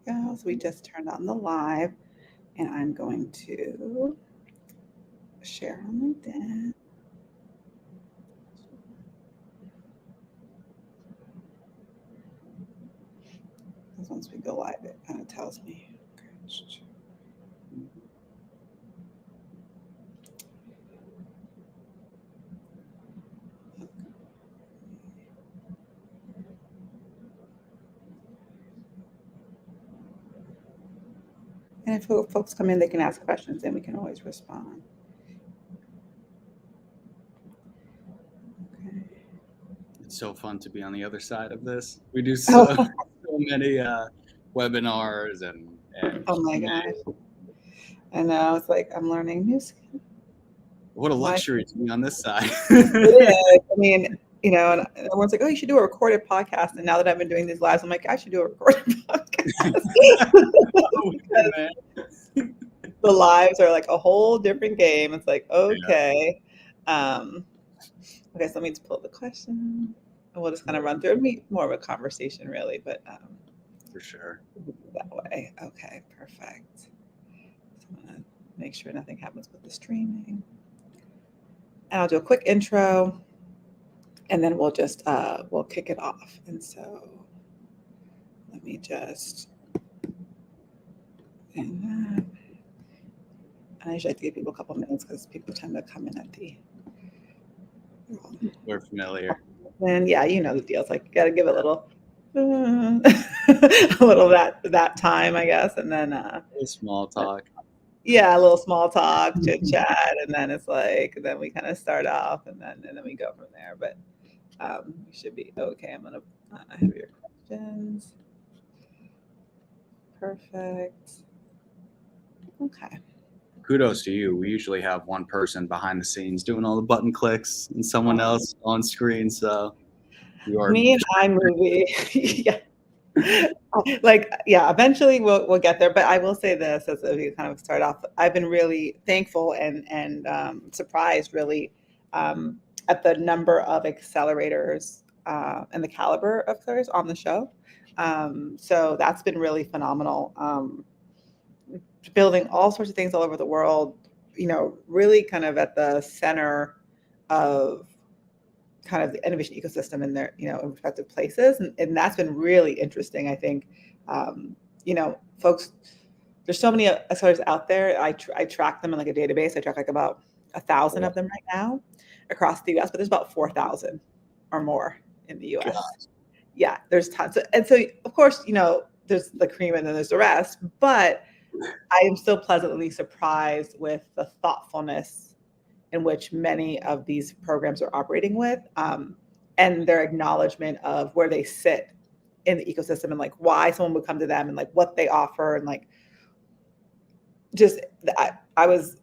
go. So we just turned on the live, and I'm going to share on LinkedIn. Because once we go live, it kind of tells me. And if folks come in, they can ask questions, and we can always respond. Okay. It's so fun to be on the other side of this. We do so many webinars and oh my gosh. I know, it's like I'm learning new skills. What a luxury to be on this side. It is. I mean, you know, and everyone's like, oh, you should do a recorded podcast. And now that I've been doing these lives, I'm like, I should do a recorded podcast. The lives are like a whole different game. It's like, okay. Okay, so let me just pull up the question. And we'll just kind of run through it. More of a conversation, really, but for sure. That way. Okay, perfect. So I'm going to make sure nothing happens with the streaming. And I'll do a quick intro, and then we'll just we'll kick it off. And so let me just and that. I usually like to give people a couple minutes because people tend to come in at the. We're familiar. And yeah, you know the deal. It's like you got to give it a little, a little that time, I guess, and then a small talk. Yeah, a little small talk, chit chat, and then it's like then we kind of start off, and then we go from there. But we should be okay. I'm gonna have your questions. Perfect. Okay. Kudos to you. We usually have one person behind the scenes doing all the button clicks and someone else on screen. So you are me and iMovie. Yeah. Like, yeah, eventually we'll get there. But I will say this as we kind of start off, I've been really thankful and surprised really at the number of accelerators and the caliber of accelerators on the show. So that's been really phenomenal. Building all sorts of things all over the world, you know, really kind of at the center of kind of the innovation ecosystem in their, you know, in respective places. And that's been really interesting. I think, you know, folks, there's so many accelerators out there. I track them in like a database. I track like about 1,000 of them right now across the US, but there's about 4,000 or more in the US. God. Yeah, there's tons. And so, of course, you know, there's the cream and then there's the rest, but I am still pleasantly surprised with the thoughtfulness in which many of these programs are operating with, and their acknowledgement of where they sit in the ecosystem and like why someone would come to them and like what they offer and like just I was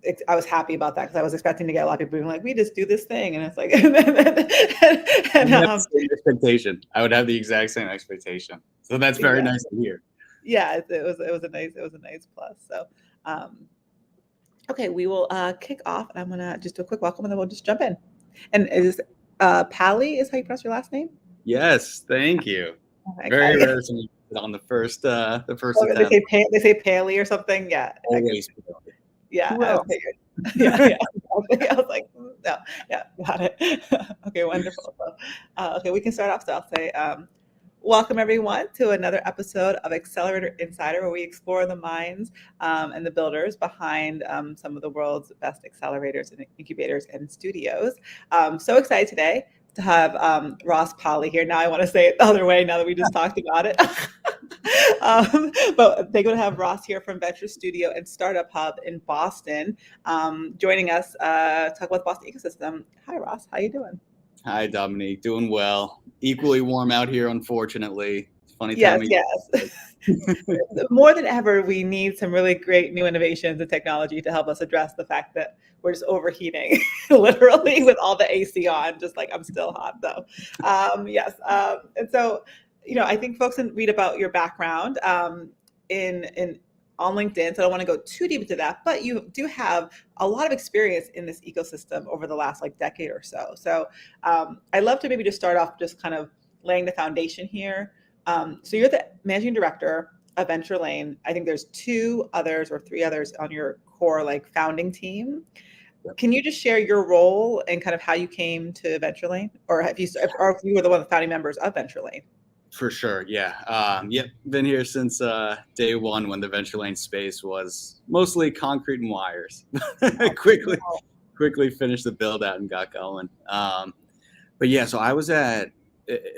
happy about that because I was expecting to get a lot of people being like, we just do this thing, and it's like expectation. I would have the exact same expectation. So that's very nice to hear. Yeah, it was a nice plus. So okay, we will kick off, and I'm gonna just do a quick welcome, and then we'll just jump in. And is Palley is how you pronounce your last name? Yes, thank you. Okay. Very rare on the first attempt. They say Palley or something. Yeah. Always. Yeah, I figured. Yeah. I was like, no, yeah, got it. Okay, wonderful. So, okay, we can start off. So I'll say, welcome everyone to another episode of Accelerator Insider, where we explore the minds and the builders behind some of the world's best accelerators and incubators and studios. So excited today to have Ross Palley here. Now I want to say it the other way now that we just talked about it. But they're going to have Ross here from Venture Studio and Startup Hub in Boston, joining us to talk about the Boston ecosystem. Hi, Ross. How you doing? Hi, Dominique. Doing well. Equally warm out here, unfortunately. It's funny time. Yes. More than ever, we need some really great new innovations and technology to help us address the fact that we're just overheating, literally, with all the AC on. Just like I'm still hot, though. Yes. And so, you know, I think folks can read about your background in on LinkedIn, so I don't want to go too deep into that, but you do have a lot of experience in this ecosystem over the last like decade or so. So I'd love to maybe just start off just kind of laying the foundation here. So you're the managing director of Venture Lane, I think there's 2 others or 3 others on your core like founding team. Can you just share your role and kind of how you came to Venture Lane, or or if you were one of the founding members of Venture Lane? For sure, yeah. Yep, been here since day one when the Venture Lane space was mostly concrete and wires. quickly finished the build out and got going. But yeah, so I was at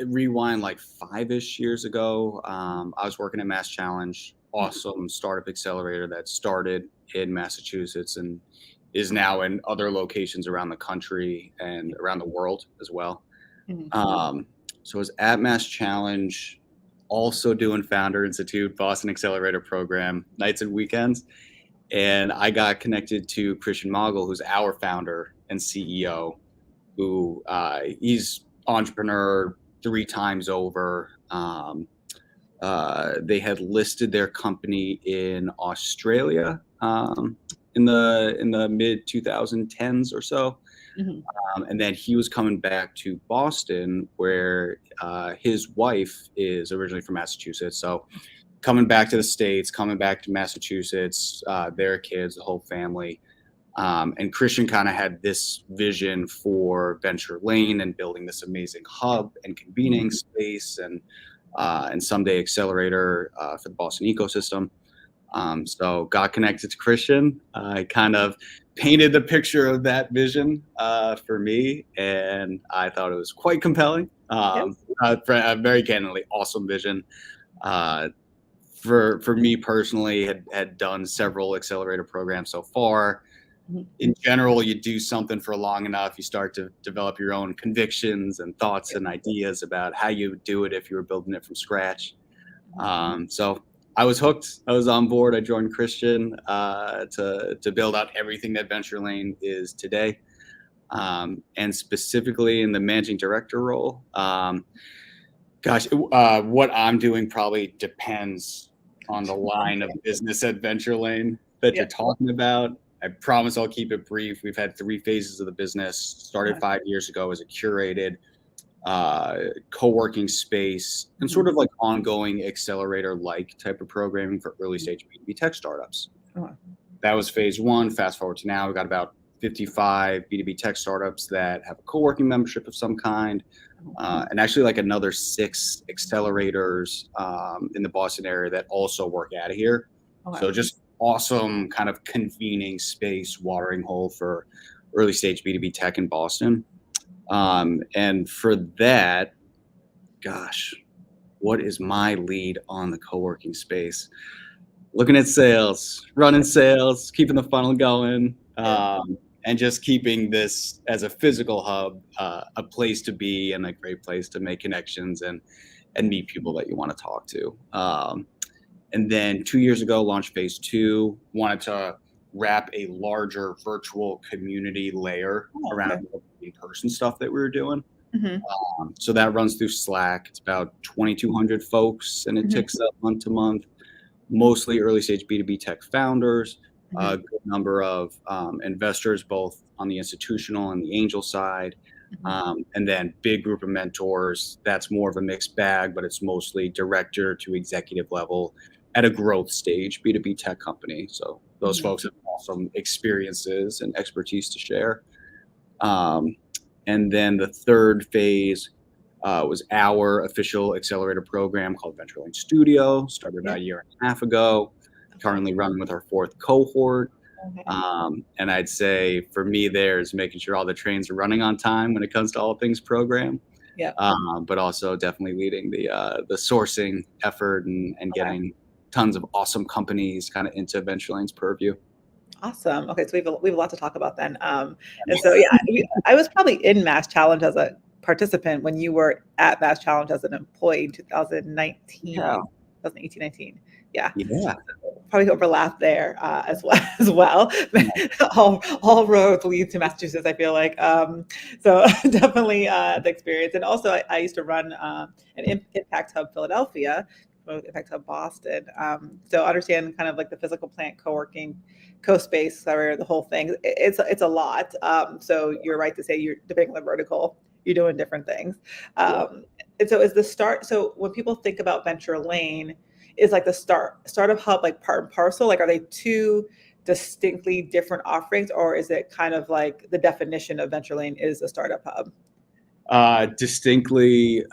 rewind like 5-ish years ago. I was working at Mass Challenge, awesome startup accelerator that started in Massachusetts and is now in other locations around the country and around the world as well. So I was at Mass Challenge, also doing Founder Institute, Boston Accelerator program, nights and weekends. And I got connected to Christian Mogul, who's our founder and CEO, who he's entrepreneur 3 times over. They had listed their company in Australia in the mid 2010s or so. And then he was coming back to Boston, where his wife is originally from Massachusetts. So coming back to the States, coming back to Massachusetts, their kids, the whole family. And Christian kind of had this vision for Venture Lane and building this amazing hub and convening space and someday accelerator for the Boston ecosystem. So got connected to Christian. I kind of painted the picture of that vision for me, and I thought it was quite compelling. Very candidly, awesome vision. For me personally, had done several accelerator programs so far. In general, you do something for long enough, you start to develop your own convictions and thoughts and ideas about how you would do it if you were building it from scratch. So I was hooked. I was on board. I joined Christian to build out everything that Venture Lane is today, and specifically in the managing director role. What I'm doing probably depends on the line of business at Venture Lane that you're talking about. I promise I'll keep it brief. We've had 3 phases of the business. Started 5 years ago as a curated co-working space and sort of like ongoing accelerator-like type of programming for early stage B2B tech startups. That was phase 1. Fast forward to now, we've got about 55 B2B tech startups that have a co-working membership of some kind, and actually like another 6 accelerators in the Boston area that also work out of here. So just awesome kind of convening space, watering hole for early stage B2B tech in Boston. And for that, gosh, what is my lead on the co-working space? Looking at sales, running sales, keeping the funnel going, and just keeping this as a physical hub, a place to be and a great place to make connections and meet people that you want to talk to. And then 2 years ago, launched phase 2, wanted to wrap a larger virtual community layer around the in-person stuff that we were doing. So that runs through Slack. It's about 2,200 folks, and it ticks up month to month, mostly early stage B2B tech founders, a good number of investors, both on the institutional and the angel side. And then big group of mentors. That's more of a mixed bag, but it's mostly director to executive level at a growth stage B2B tech company. So those folks have awesome experiences and expertise to share. And then the third phase was our official accelerator program called Venture Lane Studio. Started about a year and a half ago. Currently running with our 4th cohort. And I'd say for me, there's making sure all the trains are running on time when it comes to all things program. But also definitely leading the sourcing effort and getting tons of awesome companies kind of into Venture Lane's purview. Awesome. Okay, so we have a lot to talk about then. And so I was probably in Mass Challenge as a participant when you were at Mass Challenge as an employee in 2019, 2018, 19. Yeah. Probably overlap there as well. all roads lead to Massachusetts, I feel like. So definitely the experience. And also I used to run an Impact Hub Philadelphia, Impact Hub Boston. So understand kind of like the physical plant, co-working, co-space, the whole thing. It's a lot. So you're right to say you're depending on the vertical, you're doing different things. And so is the start, so when people think about Venture Lane, is like the startup hub like part and parcel? Like, are they two distinctly different offerings, or is it kind of like the definition of Venture Lane is a startup hub? Distinctly,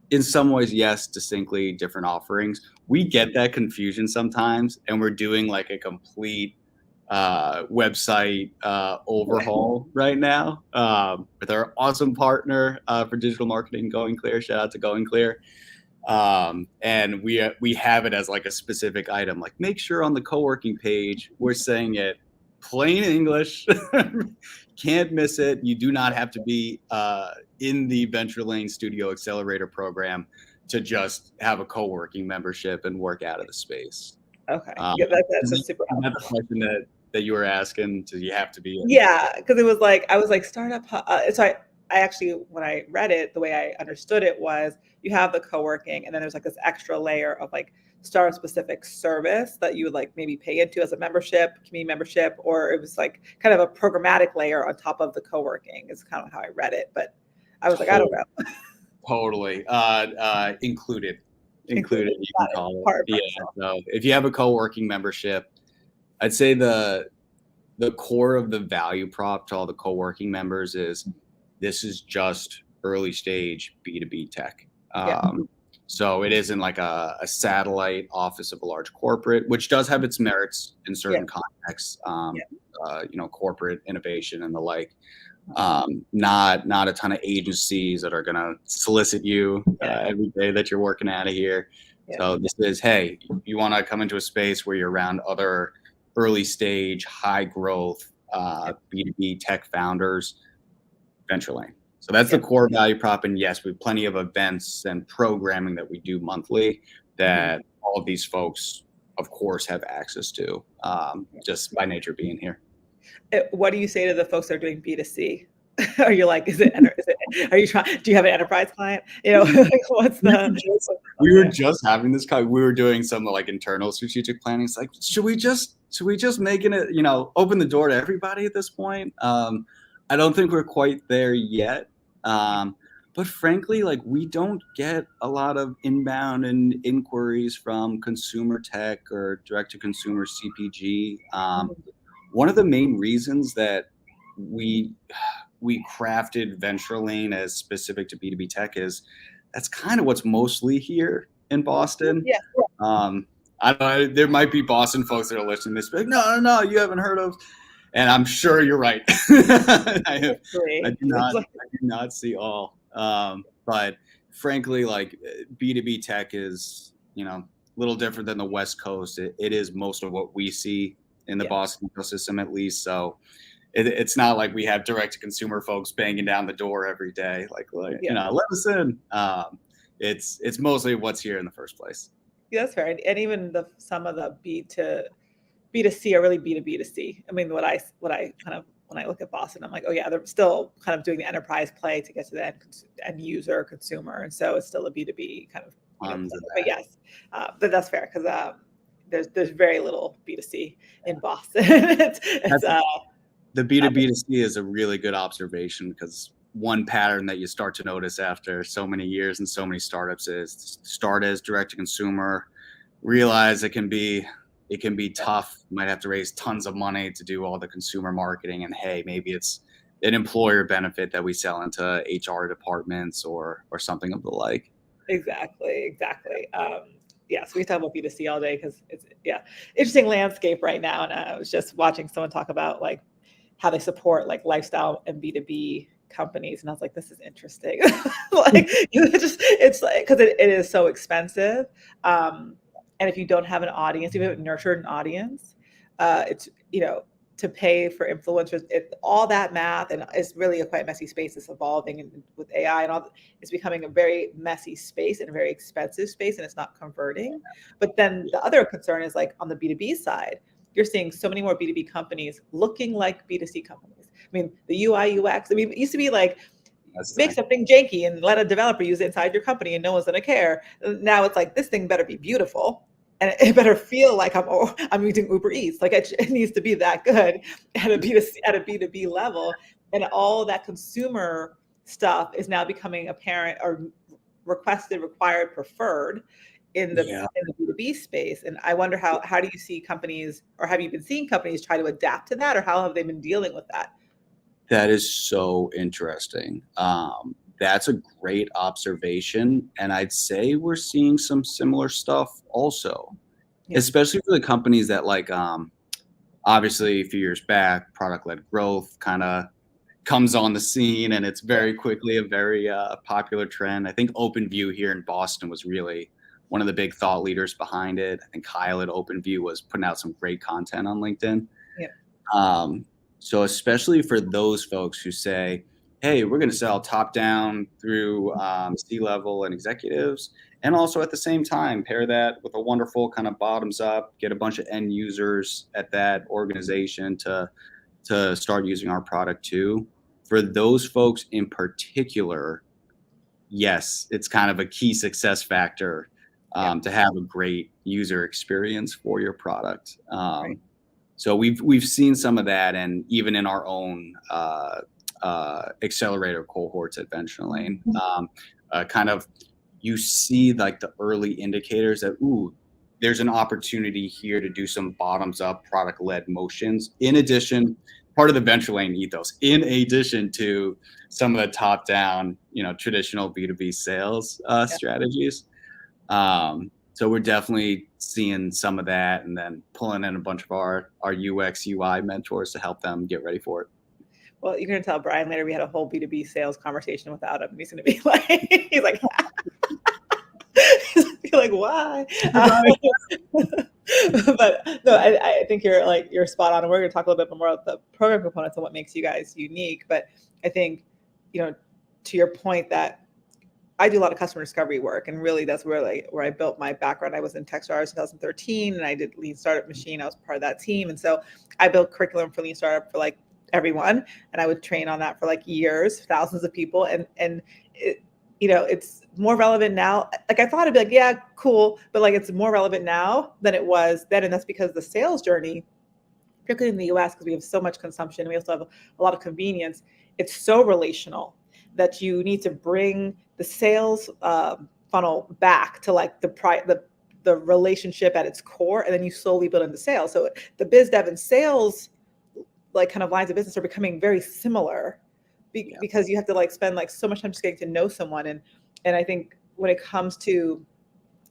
in some ways, yes, distinctly different offerings. We get that confusion sometimes, and we're doing like a complete website overhaul right now with our awesome partner for digital marketing, Going Clear. Shout out to Going Clear. And we have it as like a specific item. Like, make sure on the co-working page we're saying it plain English. Can't miss it. You do not have to be in the Venture Lane Studio Accelerator program to just have a co-working membership and work out of the space. Okay, yeah, that's a super helpful. That's the question that you were asking. Do you have to be in? Yeah, because it was like, I was like, startup hub. So I actually, when I read it, the way I understood it was you have the co-working, and then there's like this extra layer of like startup specific service that you would like maybe pay into as a membership, community membership, or it was like kind of a programmatic layer on top of the co-working is kind of how I read it. But I was like, I don't know. Totally. Included, you can call it. Yeah. So if you have a co-working membership, I'd say the core of the value prop to all the co-working members is this is just early stage B2B tech. So it isn't like a satellite office of a large corporate, which does have its merits in certain contexts, corporate innovation and the like. Not a ton of agencies that are going to solicit you every day that you're working out of here. So this is, hey, you want to come into a space where you're around other early stage, high growth B2B tech founders, Venture Lane. So that's the core value prop. And yes, we have plenty of events and programming that we do monthly that all of these folks, of course, have access to just by nature of being here. What do you say to the folks that are doing B2C? Are you like, are you trying, do you have an enterprise client? What's we were just having this we were doing some like internal strategic planning. It's like, should we just making it, open the door to everybody at this point? I don't think we're quite there yet. But frankly, like, we don't get a lot of inbound and inquiries from consumer tech or direct to consumer CPG. One of the main reasons that we crafted Venture Lane as specific to B2B tech is that's kind of what's mostly here in Boston. Yeah. I don't know, there might be Boston folks that are listening to this, like, no, you haven't heard of. And I'm sure you're right. I do not see all. But frankly, like, B2B tech is, a little different than the West Coast. It is most of what we see in the Boston ecosystem, at least. So it's not like we have direct to consumer folks banging down the door every day. Like let us in. It's mostly what's here in the first place. Yeah, that's fair. And even some of the B2C are really B2B2C. I mean, when I look at Boston, I'm like, oh yeah, they're still kind of doing the enterprise play to get to the end user consumer, and so it's still a B2B kind of. But yes, but that's fair because there's very little B2C in Boston. The B2B2C is a really good observation, because one pattern that you start to notice after so many years and so many startups is start as direct to consumer, realize it can be tough. You might have to raise tons of money to do all the consumer marketing, and hey, maybe it's an employer benefit that we sell into HR departments or something of the like. Exactly. So we talk about B2C all day because it's interesting landscape right now. And I was just watching someone talk about like how they support like lifestyle and B2B companies, and I was like, this is interesting. Like it's like, because it is so expensive. And if you don't have an audience, if you haven't nurtured an audience, it's, to pay for influencers, all that math, and it's really a quite messy space. It's evolving, and with AI and all, it's becoming a very messy space and a very expensive space, and it's not converting. But then the other concern is like on the B2B side, you're seeing so many more B2B companies looking like B2C companies. I mean, the UI, UX, it used to be like, make something janky and let a developer use it inside your company and no one's going to care. Now it's like, this thing better be beautiful. And it better feel like I'm using Uber Eats. Like it needs to be that good at a B2B level. And all that consumer stuff is now becoming apparent or requested, required, preferred. in the B2B space. And I wonder how do you see companies, or have you been seeing companies try to adapt to that, or how have they been dealing with that? That is so interesting. That's a great observation. And I'd say we're seeing some similar stuff also, especially for the companies that like, obviously a few years back, product-led growth kind of comes on the scene, and it's very quickly a very popular trend. I think OpenView here in Boston was really one of the big thought leaders behind it. I think Kyle at OpenView was putting out some great content on LinkedIn. So especially for those folks who say, hey, we're going to sell top down through C-level and executives, and also at the same time pair that with a wonderful kind of bottoms up, get a bunch of end users at that organization to start using our product too. For those folks in particular, yes, it's kind of a key success factor to have a great user experience for your product. So we've seen some of that, and even in our own accelerator cohorts at VentureLane, kind of you see like the early indicators that there's an opportunity here to do some bottoms up product led motions. In addition, part of the VentureLane ethos, in addition to some of the top down, traditional B2B sales strategies. So we're definitely seeing some of that, and then pulling in a bunch of our UX UI mentors to help them get ready for it. Well, you're going to tell Brian later we had a whole B2B sales conversation without him. He's going to be like, he's like, you're like, why? But no, I think you're spot on. And we're going to talk a little bit more about the program components and what makes you guys unique. But I think, to your point that I do a lot of customer discovery work, and really that's where I built my background. I was in Techstars in 2013, and I did Lean Startup Machine. I was part of that team, and so I built curriculum for Lean Startup for like everyone, and I would train on that for like years, thousands of people, and it, it's more relevant now. Like I thought it'd be like, yeah, cool, but like it's more relevant now than it was then, and that's because the sales journey, particularly in the US, because we have so much consumption, we also have a lot of convenience. It's so relational that you need to bring the sales funnel back to like the relationship at its core, and then you slowly build into sales. So the biz dev and sales like kind of lines of business are becoming very similar because you have to like spend like so much time just getting to know someone. And I think when it comes to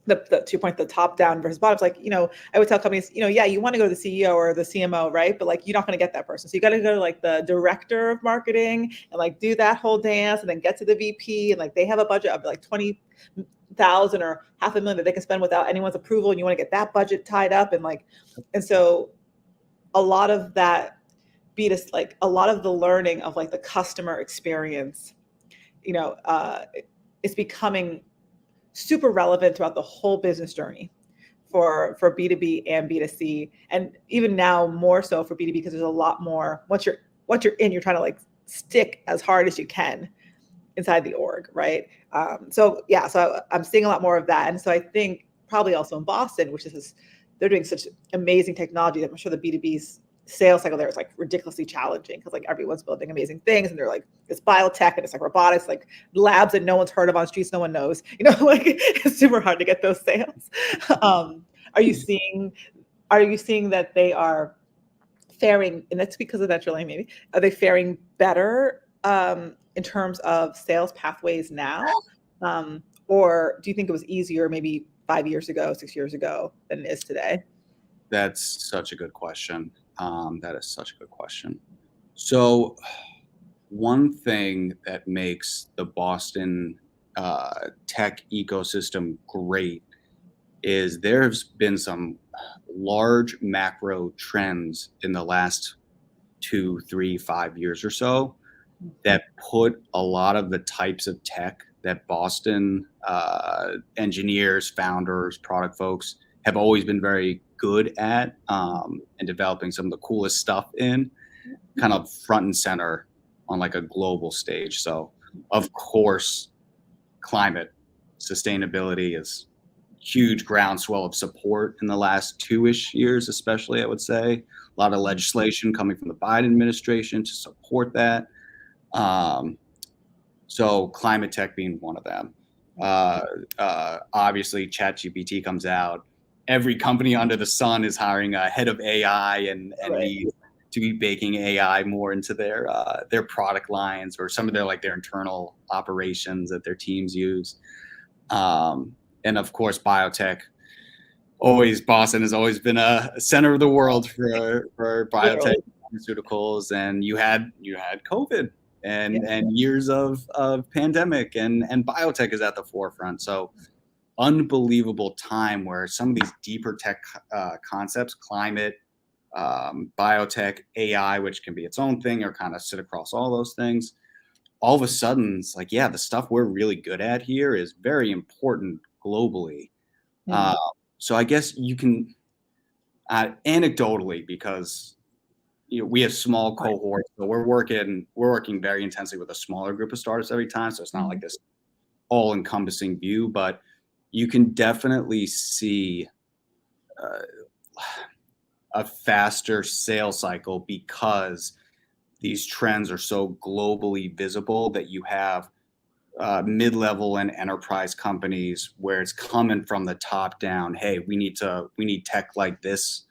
to your point, the top down versus bottoms, like, I would tell companies, you want to go to the CEO or the CMO, right? But like, you're not going to get that person. So you got to go to like the director of marketing and like do that whole dance, and then get to the VP, and like they have a budget of like 20,000 or $500,000 that they can spend without anyone's approval. And you want to get that budget tied up. And so a lot of that like a lot of the learning of like the customer experience, it's becoming super relevant throughout the whole business journey for B2B and B2C, and even now more so for B2B, because there's a lot more once you're in, you're trying to like stick as hard as you can inside the org, right? So I'm seeing a lot more of that, and so I think probably also in Boston, which is they're doing such amazing technology that I'm sure the B2B's sales cycle there is like ridiculously challenging, because like everyone's building amazing things, and they're like, it's biotech and it's like robotics, like labs that no one's heard of on streets no one knows, like it's super hard to get those sales. Are you seeing that they are faring, and that's because of VentureLane maybe, are they faring better in terms of sales pathways now, or do you think it was easier maybe 5 years ago, 6 years ago than it is today? That's such a good question. That is such a good question. So one thing that makes the Boston tech ecosystem great is there's been some large macro trends in the last 2, 3, 5 years or so that put a lot of the types of tech that Boston engineers, founders, product folks have always been very good at, and developing some of the coolest stuff in, kind of front and center on like a global stage. So of course, climate sustainability is huge groundswell of support in the last 2-ish years, especially, I would say. A lot of legislation coming from the Biden administration to support that. So climate tech being one of them. Obviously, ChatGPT comes out. Every company under the sun is hiring a head of AI and Right. needs to be baking AI more into their product lines or some of their internal operations that their teams use. And of course, biotech. Boston has always been a center of the world for biotech pharmaceuticals, and you had COVID and years of pandemic, and biotech is at the forefront. So unbelievable time where some of these deeper tech concepts, climate, biotech, AI, which can be its own thing or kind of sit across all those things. All of a sudden, it's like, yeah, the stuff we're really good at here is very important globally. So I guess you can anecdotally, because we have small cohorts, so we're working very intensely with a smaller group of startups every time. So it's not like this all-encompassing view, but you can definitely see a faster sales cycle because these trends are so globally visible that you have mid-level and enterprise companies where it's coming from the top down. Hey, we need tech like this.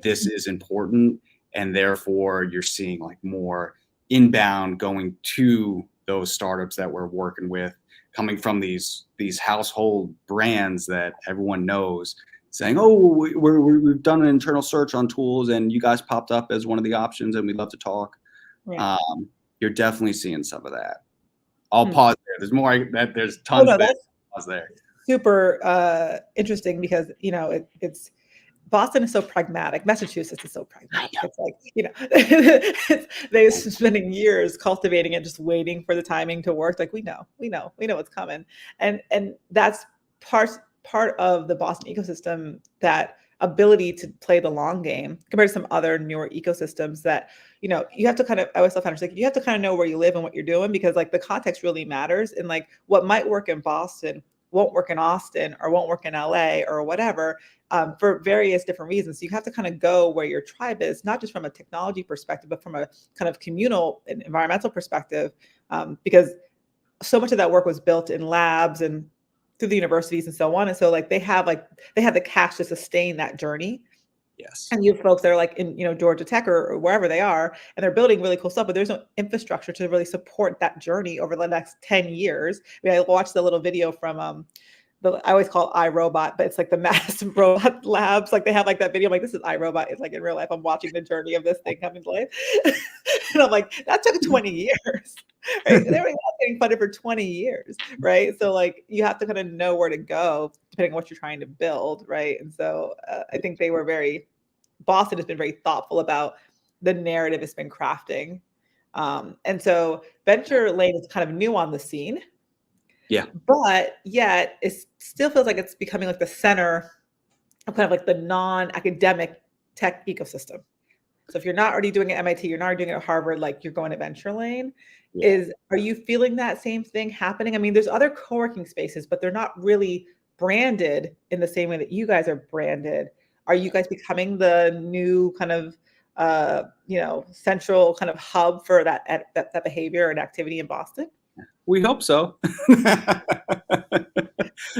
This is important, and therefore you're seeing like more inbound going to those startups that we're working with, coming from these household brands that everyone knows, saying, "Oh, we've done an internal search on tools, and you guys popped up as one of the options, and we'd love to talk." Right. You're definitely seeing some of that. I'll pause there. There's more. There's tons there. Pause there. Super interesting because it's Boston is so pragmatic. Massachusetts is so pragmatic. It's like they're spending years cultivating it, just waiting for the timing to work. Like we know what's coming, and that's part of the Boston ecosystem, that ability to play the long game compared to some other newer ecosystems that you have to kind of, I always tell founders, like, you have to kind of know where you live and what you're doing, because like the context really matters, and like what might work in Boston won't work in Austin or won't work in LA or whatever, for various different reasons. So you have to kind of go where your tribe is, not just from a technology perspective, but from a kind of communal and environmental perspective, because so much of that work was built in labs and through the universities and so on. And so like they have the cash to sustain that journey. Yes. And you have folks that are like in, Georgia Tech or wherever they are, and they're building really cool stuff, but there's no infrastructure to really support that journey over the next 10 years. I mean, I watched the little video from I always call it iRobot, but it's like the massive robot labs. Like they have like that video. I'm like, this is iRobot. It's like in real life, I'm watching the journey of this thing coming to life. And I'm like, that took 20 years. Right? They were getting funded for 20 years, right? So like you have to kind of know where to go depending on what you're trying to build, right? And so I think Boston has been very thoughtful about the narrative it's been crafting. And so Venture Lane is kind of new on the scene. Yeah. But yet it still feels like it's becoming like the center of kind of like the non-academic tech ecosystem. So if you're not already doing it at MIT, you're not already doing it at Harvard, like you're going to Venture Lane. Yeah. Are you feeling that same thing happening? I mean, there's other co-working spaces, but they're not really branded in the same way that you guys are branded. Are you guys becoming the new kind of central kind of hub for that behavior and activity in Boston? We hope so.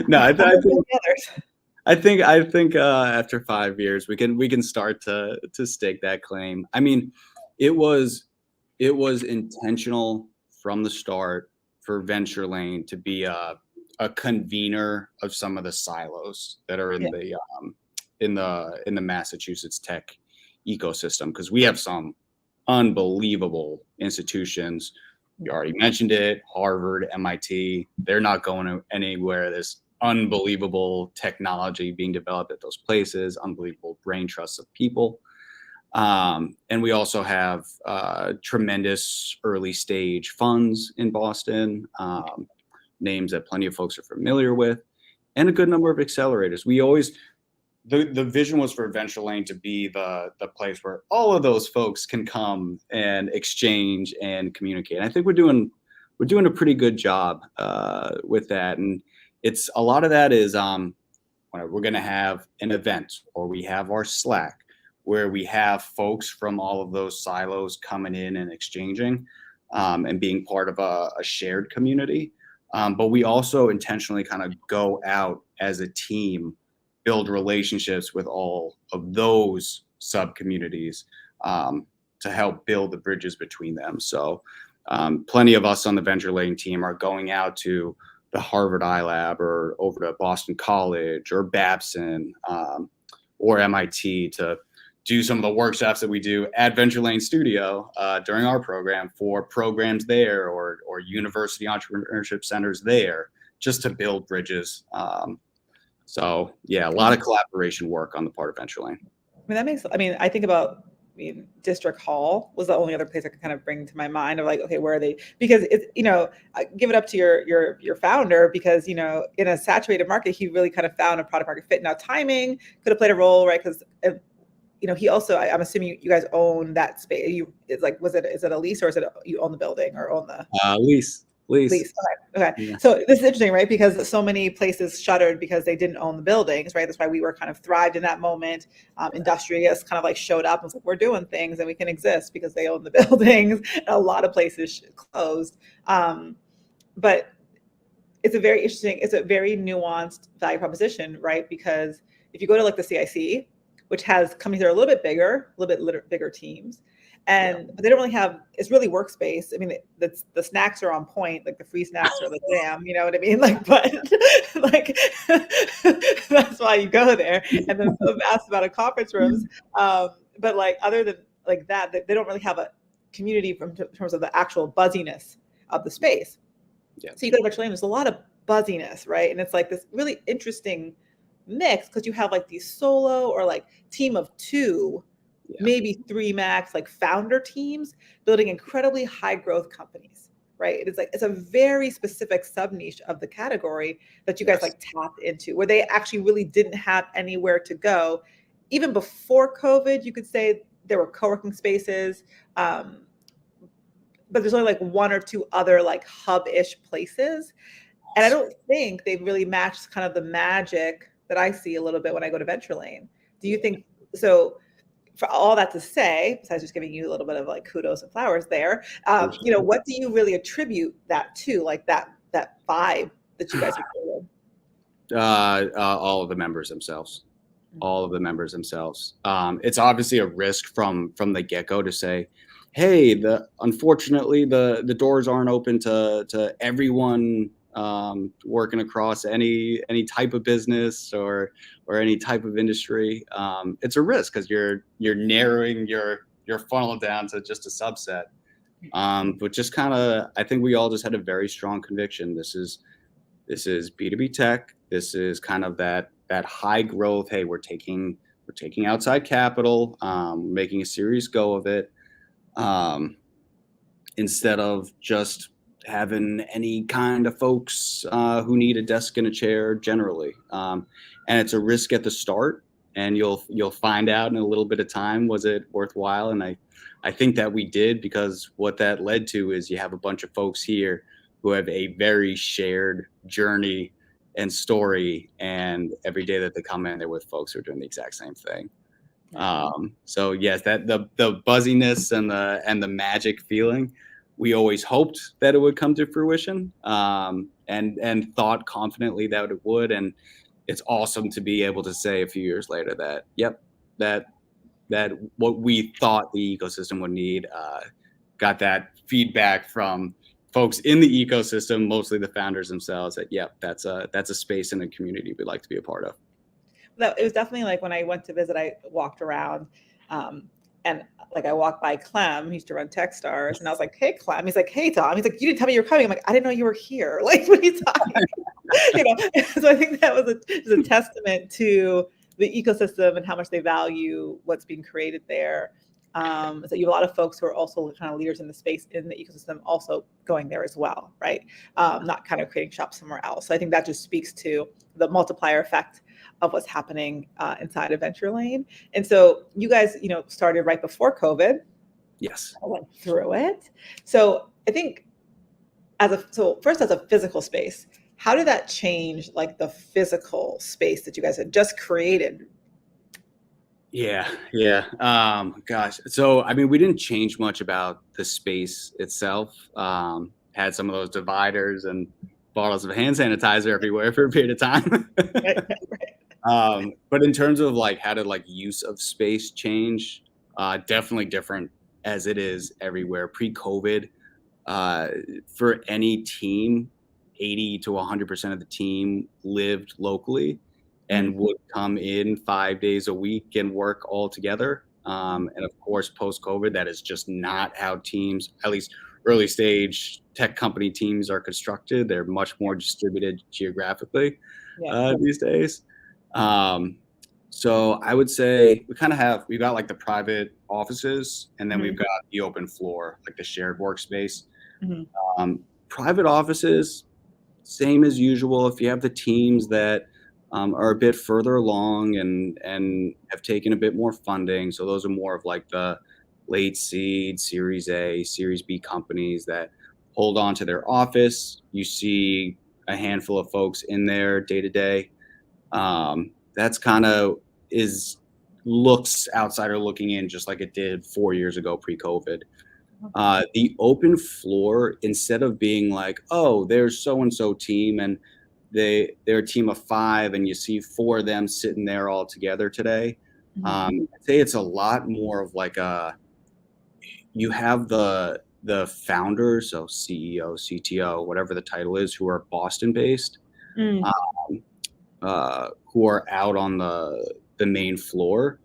No, I think after 5 years we can start to stake that claim. I mean, it was intentional from the start for Venture Lane to be a convener of some of the silos that are in the Massachusetts tech ecosystem, because we have some unbelievable institutions. You already mentioned it, Harvard, MIT. They're not going anywhere. There's unbelievable technology being developed at those places, unbelievable brain trusts of people. And we also have tremendous early stage funds in Boston, names that plenty of folks are familiar with, and a good number of accelerators. We always, the vision was for Venture Lane to be the place where all of those folks can come and exchange and communicate. And I think we're doing a pretty good job with that. And it's a lot of that is we're going to have an event, or we have our Slack, where we have folks from all of those silos coming in and exchanging and being part of a shared community. But we also intentionally kind of go out as a team, build relationships with all of those sub communities to help build the bridges between them. So plenty of us on the Venture Lane team are going out to the Harvard iLab or over to Boston College or Babson or MIT to do some of the workshops that we do at Venture Lane Studio during our program for programs there or university entrepreneurship centers there, just to build bridges. So yeah, a lot of collaboration work on the part of Venture Lane. I think about, District Hall was the only other place I could kind of bring to my mind of like, okay, where are they? Because it's, I give it up to your founder because, in a saturated market, he really kind of found a product market fit. Now timing could have played a role, right? Because he also, I'm assuming you guys own that space. Is it a lease or is it you own the building or own the lease? Okay. Yeah. So this is interesting, right? Because so many places shuttered because they didn't own the buildings, right? That's why we were kind of thrived in that moment. Industrious kind of like showed up and was like, we're doing things and we can exist because they own the buildings. And a lot of places closed. But it's a very nuanced value proposition, right? Because if you go to like the CIC, which has companies that are a little bit bigger teams, but they don't really have, it's really workspace. The snacks are on point, like the free snacks are like, damn, you know what I mean? Like, but like, that's why you go there. And then a vast amount of conference rooms. But like, other than like that, they don't really have a community in terms of the actual buzziness of the space. Yeah. So you go to Venture Lane, there's a lot of buzziness, right? And it's like this really interesting mix because you have like these solo or like team of two, maybe three max, like founder teams building incredibly high growth companies, right? It's a very specific sub niche of the category that you guys like tapped into, where they actually really didn't have anywhere to go. Even before COVID, you could say there were co-working spaces, but there's only like one or two other like hub-ish places. And I don't think they've really matched kind of the magic that I see a little bit when I go to Venture Lane. Do you think so? For all that to say, besides just giving you a little bit of like kudos and flowers there, what do you really attribute that to, like that vibe that you guys have created? All of the members themselves. It's obviously a risk from the get-go to say, hey, unfortunately the doors aren't open to everyone working across any type of business or any type of industry. It's a risk because you're narrowing your funnel down to just a subset. But just kind of, I think we all just had a very strong conviction. This is B2B tech. This is kind of that high growth. Hey, we're taking outside capital, making a serious go of it, instead of just having any kind of folks who need a desk and a chair generally. And it's a risk at the start, and you'll find out in a little bit of time, was it worthwhile? And I think that we did, because what that led to is you have a bunch of folks here who have a very shared journey and story, and every day that they come in, they're with folks who are doing the exact same thing. So yes, that the buzziness and the magic feeling, we always hoped that it would come to fruition, and thought confidently that it would. And it's awesome to be able to say a few years later that what we thought the ecosystem would need, got that feedback from folks in the ecosystem, mostly the founders themselves, that that's a space and a community we'd like to be a part of. It was definitely like when I went to visit, I walked around, and like I walked by Clem, he used to run Techstars, and I was like, hey Clem, he's like, hey Tom, he's like, you didn't tell me you were coming. I'm like, I didn't know you were here. Like, what are you talking about? So I think that was a testament to the ecosystem and how much they value what's being created there. So you have a lot of folks who are also kind of leaders in the space, in the ecosystem, also going there as well, right? Not kind of creating shop somewhere else. So I think that just speaks to the multiplier effect of what's happening inside of Venture Lane. And so you guys, started right before COVID. Yes. I went through it. So I think first as a physical space, how did that change like the physical space that you guys had just created? Yeah. Gosh. So, we didn't change much about the space itself. Had some of those dividers and bottles of hand sanitizer everywhere for a period of time. Right, right. But in terms of like how did like use of space change, definitely different as it is everywhere. Pre-COVID, for any team, 80 to 100% of the team lived locally and would come in 5 days a week and work all together. And of course, post-COVID, that is just not how teams, at least early stage tech company teams, are constructed. They're much more distributed geographically these days. So I would say we've got like the private offices, and then we've got the open floor, like the shared workspace. Private offices, same as usual. If you have the teams that are a bit further along and have taken a bit more funding, so those are more of like the late seed, Series A, Series B companies that hold on to their office. You see a handful of folks in there day to day. That's kind of looks outsider looking in, just like it did 4 years ago pre-COVID. The open floor, instead of being like, oh, there's so-and-so team and they're a team of 5 and you see 4 of them sitting there all together today. I'd say it's a lot more of like you have the founders, so CEO, CTO, whatever the title is, who are Boston based, who are out on the main floor,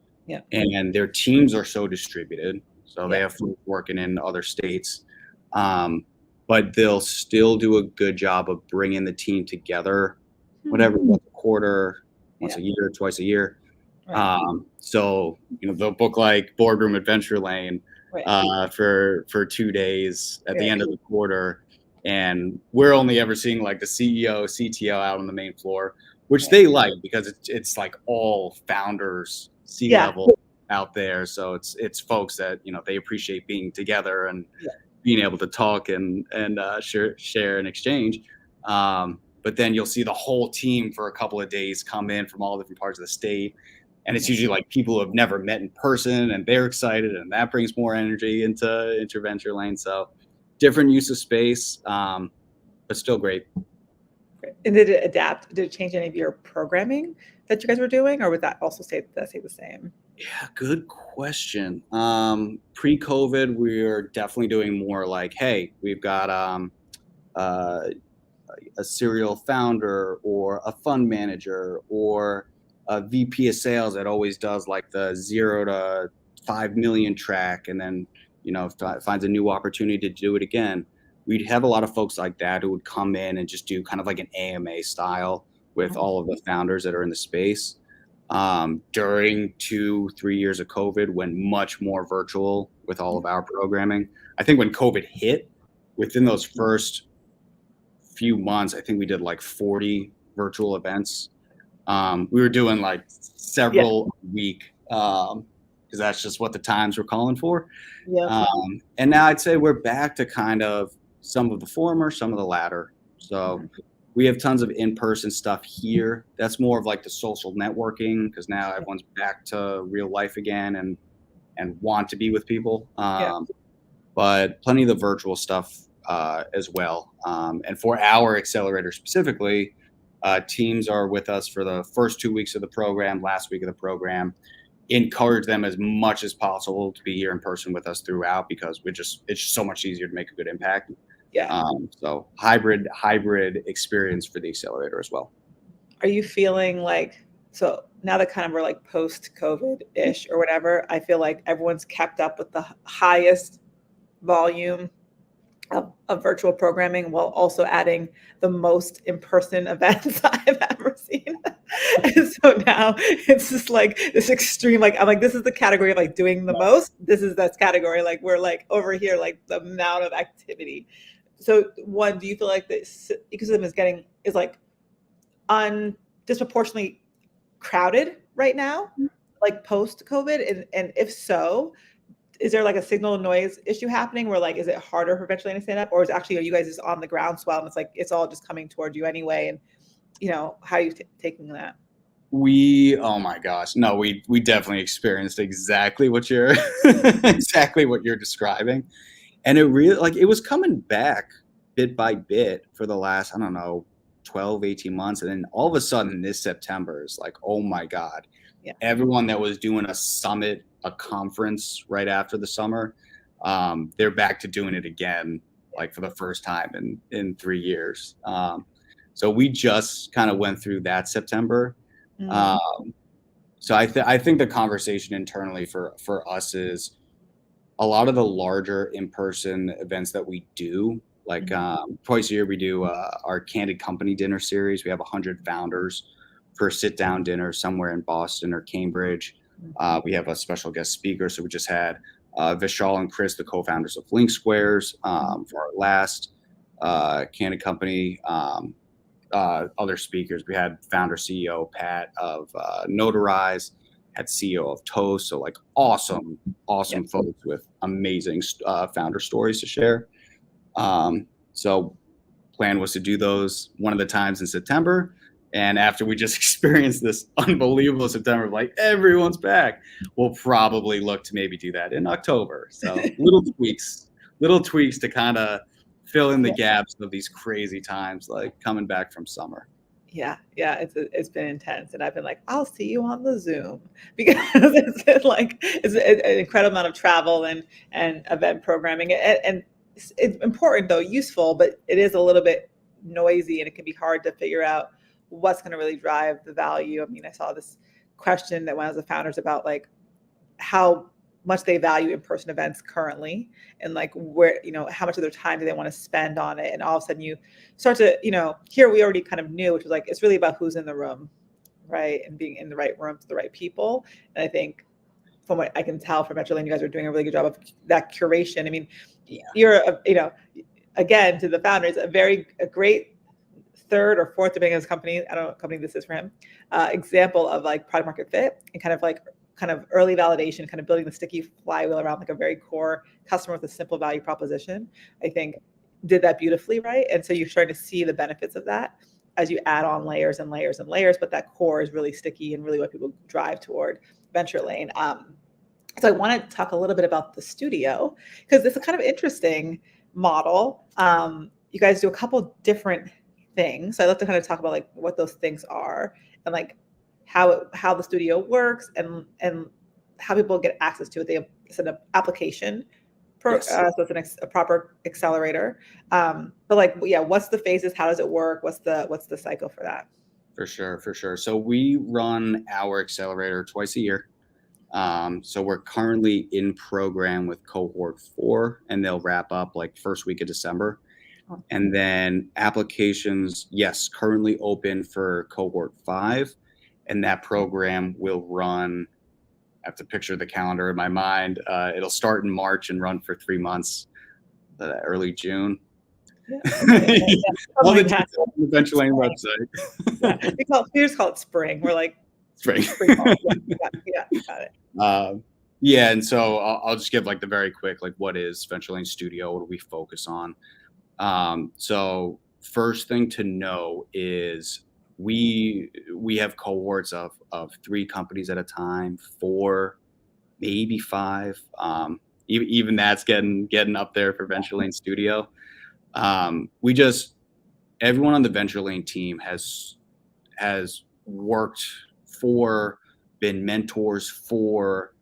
and their teams are so distributed. So they have folks working in other states, but they'll still do a good job of bringing the team together, whatever, once a quarter, once a year, twice a year. So, they'll book like Boardroom Adventure Lane for 2 days at the end of the quarter. And we're only ever seeing like the CEO, CTO out on the main floor, which they like because it's like all founders, C-level out there. So it's folks that, they appreciate being together and being able to talk and share and exchange. But then you'll see the whole team for a couple of days come in from all different parts of the state. And it's usually like people who have never met in person and they're excited, and that brings more energy into Venture Lane. So different use of space, but still great. And did it adapt? Did it change any of your programming that you guys were doing, or would that also stay the same? Yeah, good question. Pre-COVID, we were definitely doing more like, hey, we've got a serial founder or a fund manager or a VP of sales that always does like the 0 to 5 million track, and then finds a new opportunity to do it again. We'd have a lot of folks like that who would come in and just do kind of like an AMA style with all of the founders that are in the space. During 2-3 years of COVID, went much more virtual with all of our programming. I think when COVID hit, within those first few months, I think we did like 40 virtual events. We were doing like several a week because that's just what the times were calling for. And now I'd say we're back to kind of some of the former, some of the latter. So we have tons of in-person stuff here. That's more of like the social networking, because now everyone's back to real life again and want to be with people. But plenty of the virtual stuff as well. And for our accelerator specifically, teams are with us for the first 2 weeks of the program, last week of the program. Encourage them as much as possible to be here in person with us throughout, because it's just so much easier to make a good impact. So hybrid experience for the accelerator as well. Are you feeling like, so now that kind of we're like post-COVID-ish or whatever, I feel like everyone's kept up with the highest volume of virtual programming while also adding the most in-person events I've ever seen. And so now it's just like this extreme, like I'm like, this is the category of like doing the most. This is that category, like we're like over here, like the amount of activity. So one, do you feel like the ecosystem is like disproportionately crowded right now, like post-COVID? And if so, is there like a signal noise issue happening where like, is it harder for Venture Lane to stand up, or are you guys just on the groundswell and it's like, it's all just coming toward you anyway? And how are you taking that? Oh my gosh, no, we definitely experienced exactly what you're describing. And it really, like, it was coming back bit by bit for the last, I don't know, 12, 18 months. And then all of a sudden this September is like, oh my God, Yeah. everyone that was doing a summit, a conference right after the summer, they're back to doing it again, like for the first time in 3 years. So we just kind of went through that September. So I think the conversation internally for us is a lot of the larger in-person events that we do, like twice a year we do our Candid Company dinner series. We have 100 founders for a sit-down dinner somewhere in Boston or Cambridge. We have a special guest speaker. So we just had Vishal and Chris, the co-founders of Link Squares, for our last Candid Company. Other speakers, we had founder CEO Pat of Notarize, had CEO of Toast, so like awesome folks with amazing founder stories to share. So plan was to do those one of the times in September. And after we just experienced this unbelievable September, like everyone's back, we'll probably look to maybe do that in October. So little tweaks to kind of fill in the gaps of these crazy times, like coming back from summer. Yeah, it's been intense, and I've been like, I'll see you on the Zoom, because it's been like it's an incredible amount of travel and event programming, and it's important though, useful, but it is a little bit noisy, and it can be hard to figure out what's going to really drive the value. I mean, I saw this question that one of the founders about like how much they value in-person events currently, and like where, how much of their time do they want to spend on it. And all of a sudden you start to, here we already kind of knew, which was like, it's really about who's in the room, right? And being in the right room with the right people. And I think from what I can tell from Venture Lane, you guys are doing a really good job of that curation. I mean, you're, again, to the founders, a great third or fourth, depending on his company, I don't know what company this is for him, example of like product market fit and kind of early validation, kind of building the sticky flywheel around like a very core customer with a simple value proposition. I think did that beautifully, right? And so you're starting to see the benefits of that as you add on layers and layers and layers, but that core is really sticky and really what people drive toward Venture Lane. So I want to talk a little bit about the studio, because it's a kind of interesting model. You guys do a couple different things. So I'd love to kind of talk about like what those things are and like how the studio works and how people get access to it. It's an application, so it's a proper accelerator. But like, what's the phases? How does it work? What's the cycle for that? For sure. So we run our accelerator twice a year. So we're currently in program with cohort 4, and they'll wrap up like first week of December. And then applications, yes, currently open for cohort 5. And that program will run, I have to picture the calendar in my mind. It'll start in March and run for 3 months, early June. All the details on the Venture Lane website. We just call it spring. We're like, spring. Yeah, got it. And so I'll just give like the very quick, like what is Venture Lane Studio? What do we focus on? So first thing to know is we have cohorts of 3 companies at a time, 4, maybe 5. Even that's getting up there for Venture Lane Studio. Everyone on the Venture Lane team has worked for, been mentors for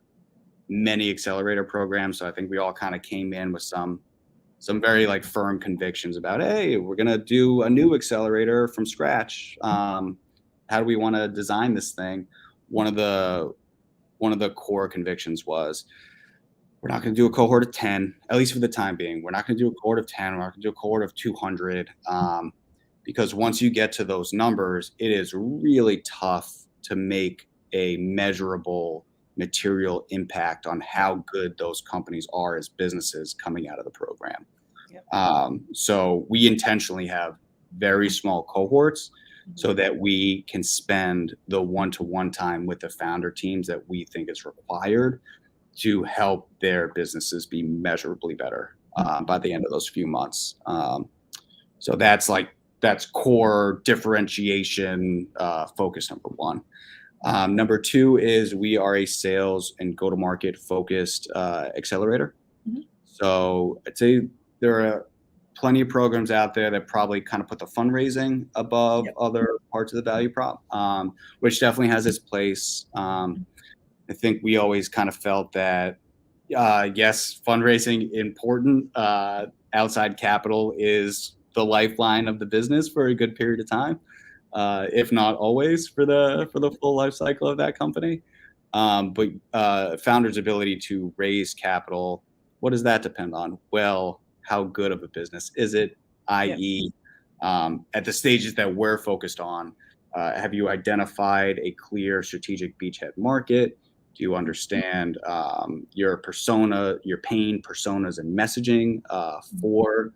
many accelerator programs. So I think we all kind of came in with some very like firm convictions about, hey, we're going to do a new accelerator from scratch. How do we want to design this thing? One of the core convictions was, we're not going to do a cohort of 10, at least for the time being. We're not going to do a cohort of 10. We're not going to do a cohort of 200. Because once you get to those numbers, it is really tough to make a measurable material impact on how good those companies are as businesses coming out of the program. Yep. So we intentionally have very small cohorts so that we can spend the one-to-one time with the founder teams that we think is required to help their businesses be measurably better by the end of those few months. So that's core differentiation focus number 1. Number 2 is we are a sales and go-to-market focused accelerator. Mm-hmm. So I'd say there are plenty of programs out there that probably kind of put the fundraising above other parts of the value prop, which definitely has its place. I think we always kind of felt that, yes, fundraising important. Outside capital is the lifeline of the business for a good period of time, if not always for the full life cycle of that company. But founders' ability to raise capital, what does that depend on? Well, how good of a business is it? I.e., at the stages that we're focused on, have you identified a clear strategic beachhead market? Do you understand your persona, your pain personas and messaging for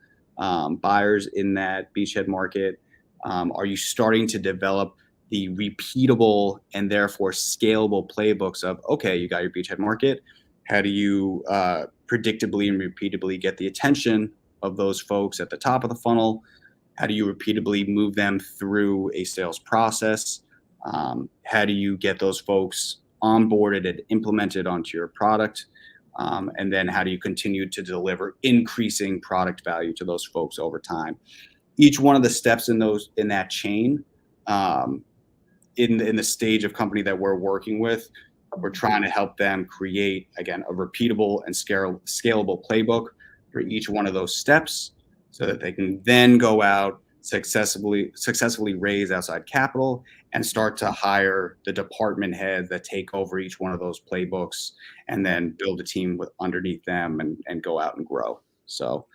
buyers in that beachhead market? Are you starting to develop the repeatable and therefore scalable playbooks of, okay, you got your beachhead market. How do you predictably and repeatably get the attention of those folks at the top of the funnel? How do you repeatably move them through a sales process? How do you get those folks onboarded and implemented onto your product? And then how do you continue to deliver increasing product value to those folks over time? Each one of the steps in that chain, in the stage of company that we're working with, we're trying to help them create, again, a repeatable and scalable playbook for each one of those steps, so that they can then go out, successfully raise outside capital and start to hire the department heads that take over each one of those playbooks, and then build a team underneath them and go out and grow. So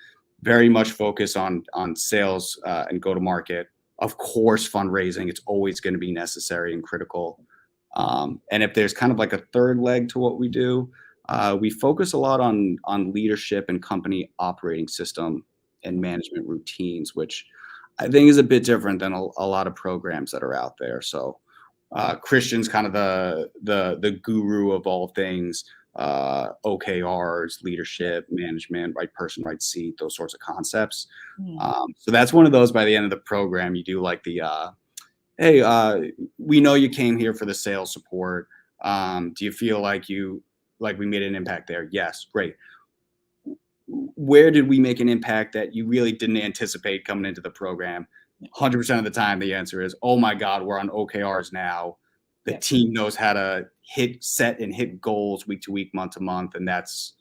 very much focus on sales and go to market. Of course, fundraising, it's always going to be necessary and critical. And if there's kind of like a third leg to what we do, we focus a lot on leadership and company operating system and management routines, which I think is a bit different than a lot of programs that are out there. So Christian's kind of the guru of all things, OKRs, leadership, management, right person, right seat, those sorts of concepts. So that's one of those. By the end of the program, you do like the, hey, we know you came here for the sales support. Do you feel like we made an impact there? Yes, great. Where did we make an impact that you really didn't anticipate coming into the program? 100% of the time, the answer is, oh my God, we're on OKRs now. The team knows how to set and hit goals week to week, month to month. And that's,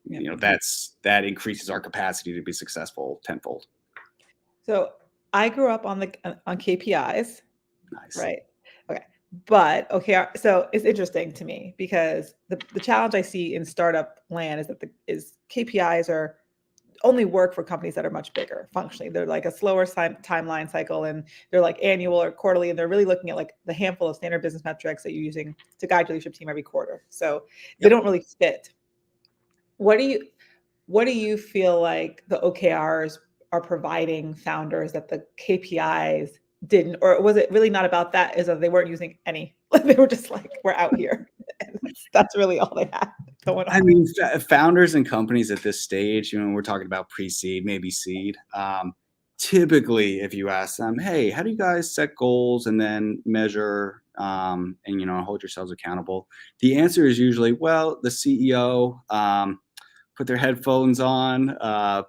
that increases our capacity to be successful tenfold. So I grew up on KPIs. Nice. Right. Okay. But so it's interesting to me because the challenge I see in startup land is that KPIs only work for companies that are much bigger functionally. They're like a slower timeline cycle, and they're like annual or quarterly, and they're really looking at like the handful of standard business metrics that you're using to guide your leadership team every quarter. So they don't really fit. What do you feel like the OKRs are providing founders that the KPIs didn't? Or was it really not about that? Is that they weren't using any? They were just like, we're out here. And that's really all they had going on. I mean, founders and companies at this stage, we're talking about pre-seed, maybe seed. Typically, if you ask them, hey, how do you guys set goals and then measure and hold yourselves accountable? The answer is usually, well, the CEO put their headphones on,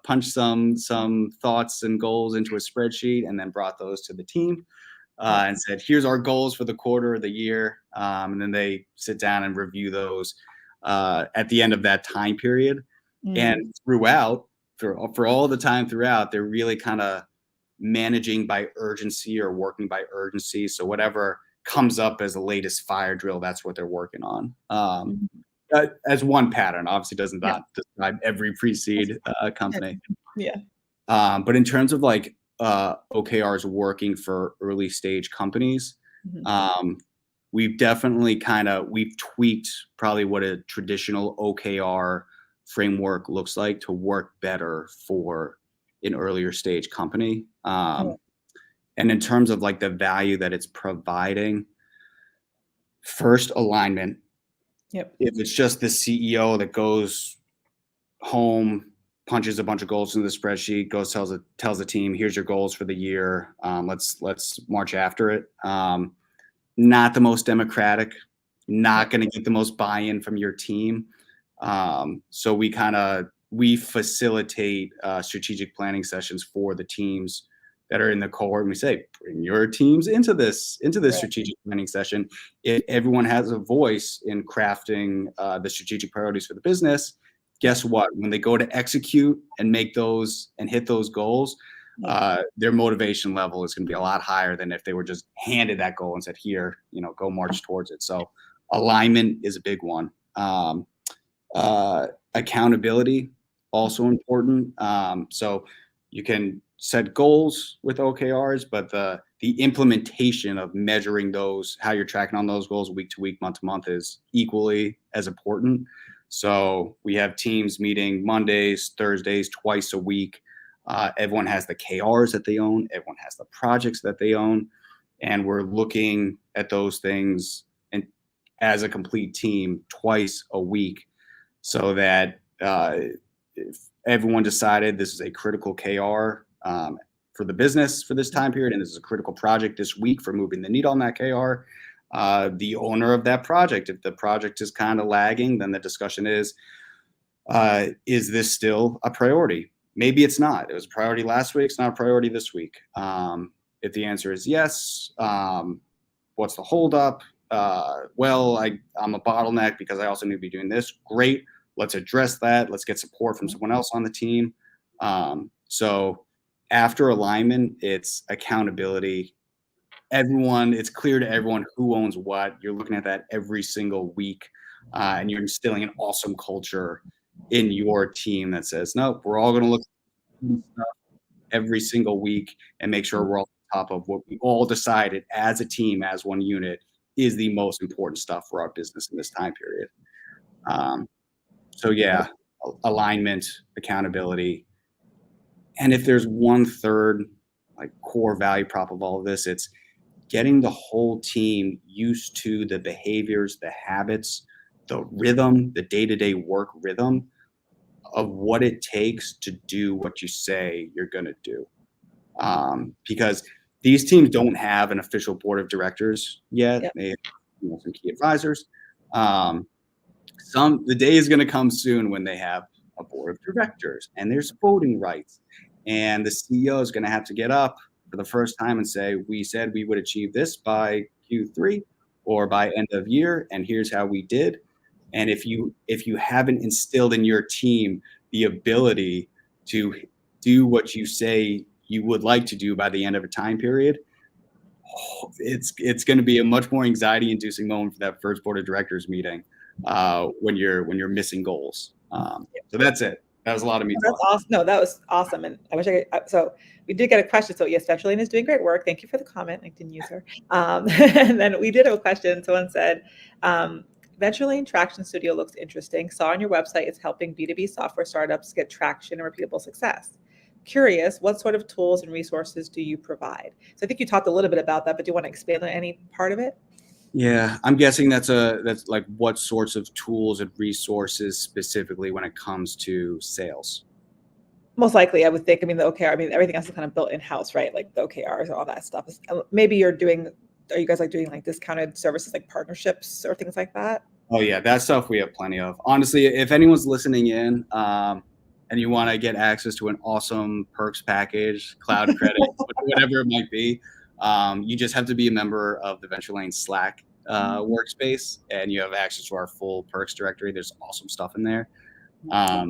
punched some thoughts and goals into a spreadsheet, and then brought those to the team and said, here's our goals for the quarter or the year. And then they sit down and review those at the end of that time period. And throughout, for all the time throughout, they're really kind of managing by urgency or working by urgency. So whatever comes up as the latest fire drill, that's what they're working on. As one pattern, obviously doesn't describe every pre-seed company. But in terms of like OKRs working for early stage companies, we've definitely we've tweaked probably what a traditional OKR framework looks like to work better for an earlier stage company. And in terms of like the value that it's providing, first, alignment. If it's just the CEO that goes home, punches a bunch of goals into the spreadsheet, goes tells the team, here's your goals for the year. Let's march after it. Not the most democratic, not going to get the most buy-in from your team. So we kind of we facilitate strategic planning sessions for the teams that are in the cohort. And we say, bring your teams into this Right. strategic planning session. If everyone has a voice in crafting the strategic priorities for the business, guess what? When they go to execute and make those and hit those goals, their motivation level is going to be a lot higher than if they were just handed that goal and said, here, go march towards it. So alignment is a big one. Accountability, also important. So you can set goals with OKRs, but the implementation of measuring those, how you're tracking on those goals week to week, month to month, is equally as important. So we have teams meeting Mondays, Thursdays, twice a week. Everyone has the KRs that they own. Everyone has the projects that they own. And we're looking at those things and as a complete team twice a week, so that if everyone decided this is a critical KR for the business for this time period, and this is a critical project this week for moving the needle on that KR, the owner of that project, if the project is kind of lagging, then the discussion is this still a priority? Maybe it's not. It was a priority last week. It's not a priority this week. If the answer is yes, what's the holdup? Well, I'm a bottleneck because I also need to be doing this. Great. Let's address that. Let's get support from someone else on the team. So after alignment, it's accountability. It's clear to everyone who owns what. You're looking at that every single week, and you're instilling an awesome culture in your team that says, no, we're all going to look at stuff every single week and make sure we're all on top of what we all decided as a team, as one unit, is the most important stuff for our business in this time period. So yeah, alignment, accountability. And if there's one third core value prop of all of this, it's getting the whole team used to the behaviors, the habits, the rhythm, the day-to-day work rhythm of what it takes to do what you say you're going to do. Because these teams don't have an official board of directors yet. Yep. They have some key advisors. The day is going to come soon when they have a board of directors and there's voting rights. And the CEO is going to have to get up for the first time and say, we said we would achieve this by Q3 or by end of year, and here's how we did. And if you haven't instilled in your team the ability to do what you say you would like to do by the end of a time period, it's going to be a much more anxiety-inducing moment for that first board of directors meeting when you're missing goals. So that's it. That was a lot of me. That's awesome. No, that was awesome. And I wish I could. So we did get a question. So yes, Venturelane is doing great work. Thank you for the comment, LinkedIn user. And then we did have a question. Someone said, Venturelane Traction Studio looks interesting. Saw on your website it's helping B2B software startups get traction and repeatable success. Curious, what sort of tools and resources do you provide? So I think you talked a little bit about that, but do you want to expand on any part of it? Yeah, I'm guessing that's like what sorts of tools and resources specifically when it comes to sales. Most likely, I would think. I mean, the OKR. I mean, everything else is kind of built in house, right? Like the OKRs and all that stuff. Maybe you're doing. Are you guys doing discounted services, like partnerships or things like that? Oh yeah, that stuff we have plenty of. Honestly, if anyone's listening in and you want to get access to an awesome perks package, cloud credit, whatever it might be, you just have to be a member of the Venturelane Slack workspace, and you have access to our full perks directory. There's awesome stuff in there.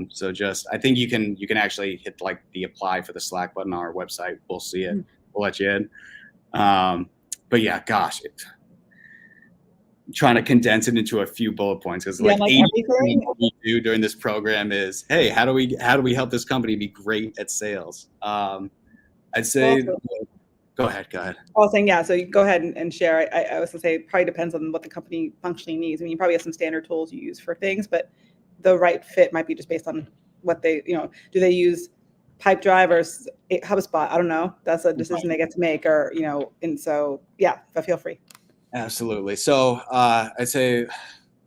So I think you can actually hit the apply for the Slack button on our website. We'll see it. We'll let you in. But yeah, gosh, trying to condense it into a few bullet points, because 80% of what we do during this program is, hey, how do we help this company be great at sales? I'd say. Go ahead. I was saying, yeah, so you go ahead and share. I was going to say, it probably depends on what the company functionally needs. I mean, you probably have some standard tools you use for things, but the right fit might be just based on what they, do they use Pipedrive or HubSpot? I don't know. That's a decision they get to make, or, and so, yeah, but feel free. Absolutely. So I'd say,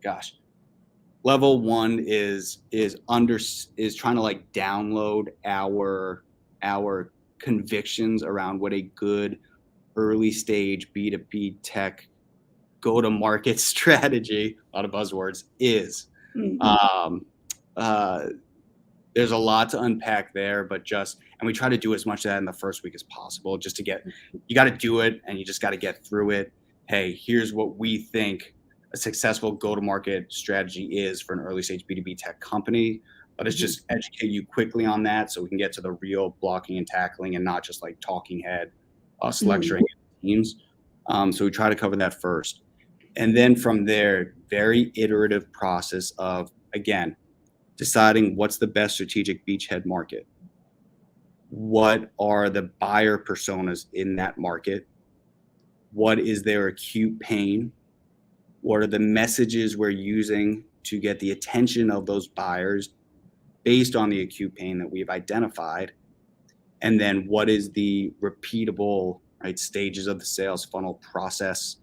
gosh, level one is trying to download our convictions around what a good early stage B2B tech go-to-market strategy, a lot of buzzwords, is. there's a lot to unpack there, but and we try to do as much of that in the first week as possible, just to you got to do it, and you just got to get through it. Hey, here's what we think a successful go-to-market strategy is for an early stage B2B tech company. Let us just educate you quickly on that so we can get to the real blocking and tackling and not just like talking head, us lecturing teams. So we try to cover that first. And then from there, very iterative process of, again, deciding what's the best strategic beachhead market. What are the buyer personas in that market? What is their acute pain? What are the messages we're using to get the attention of those buyers based on the acute pain that we've identified? And then what is the repeatable stages of the sales funnel process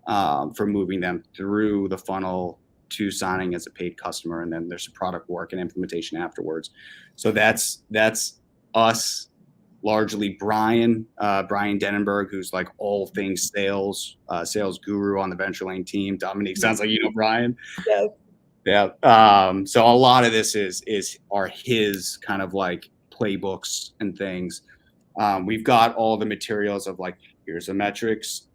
for moving them through the funnel to signing as a paid customer, and then there's product work and implementation afterwards. So that's us, largely Brian Denenberg, who's like all things sales guru on the Venture Lane team. Dominique, sounds like you know Brian. Yes. Yeah. So a lot of this are his kind of like playbooks and things. We've got all the materials of like, here's a matrix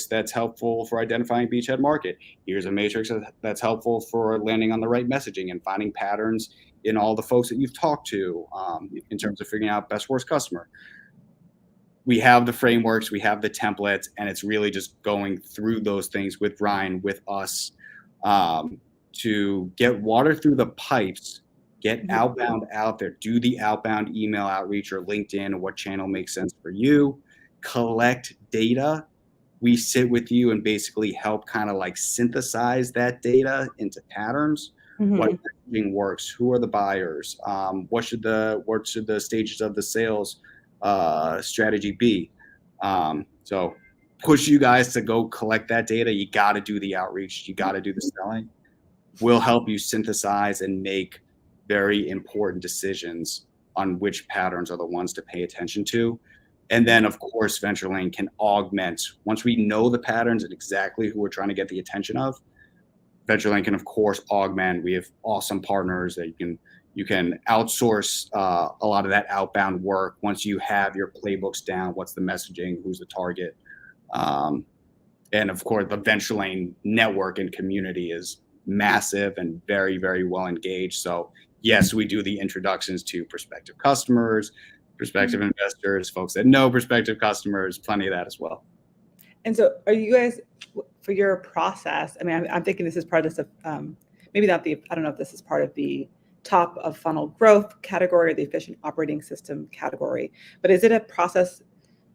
that's helpful for identifying beachhead market. Here's a matrix that's helpful for landing on the right messaging and finding patterns in all the folks that you've talked to in terms of figuring out best worst customer. We have the frameworks, we have the templates, and it's really just going through those things with Ryan, with us, to get water through the pipes, get outbound out there, do the outbound email outreach or LinkedIn, or what channel makes sense for you, collect data. We sit with you and basically help kind of like synthesize that data into patterns. What messaging works? Who are the buyers? What should the stages of the sales strategy be? So push you guys to go collect that data. You got to do the outreach. You got to do the selling. We'll help you synthesize and make very important decisions on which patterns are the ones to pay attention to. And then, of course, Venture Lane can augment. Once we know the patterns and exactly who we're trying to get the attention of, Venture Lane can, of course, augment. We have awesome partners that you can outsource a lot of that outbound work. Once you have your playbooks down, what's the messaging, who's the target, and of course, the Venture Lane network and community is massive and very, very well engaged. So yes, we do the introductions to prospective customers, prospective investors, folks that know prospective customers, plenty of that as well. And so are you guys, for your process, I mean, I'm thinking this is part of this, maybe not I don't know if this is part of the top of funnel growth category or the efficient operating system category, but is it a process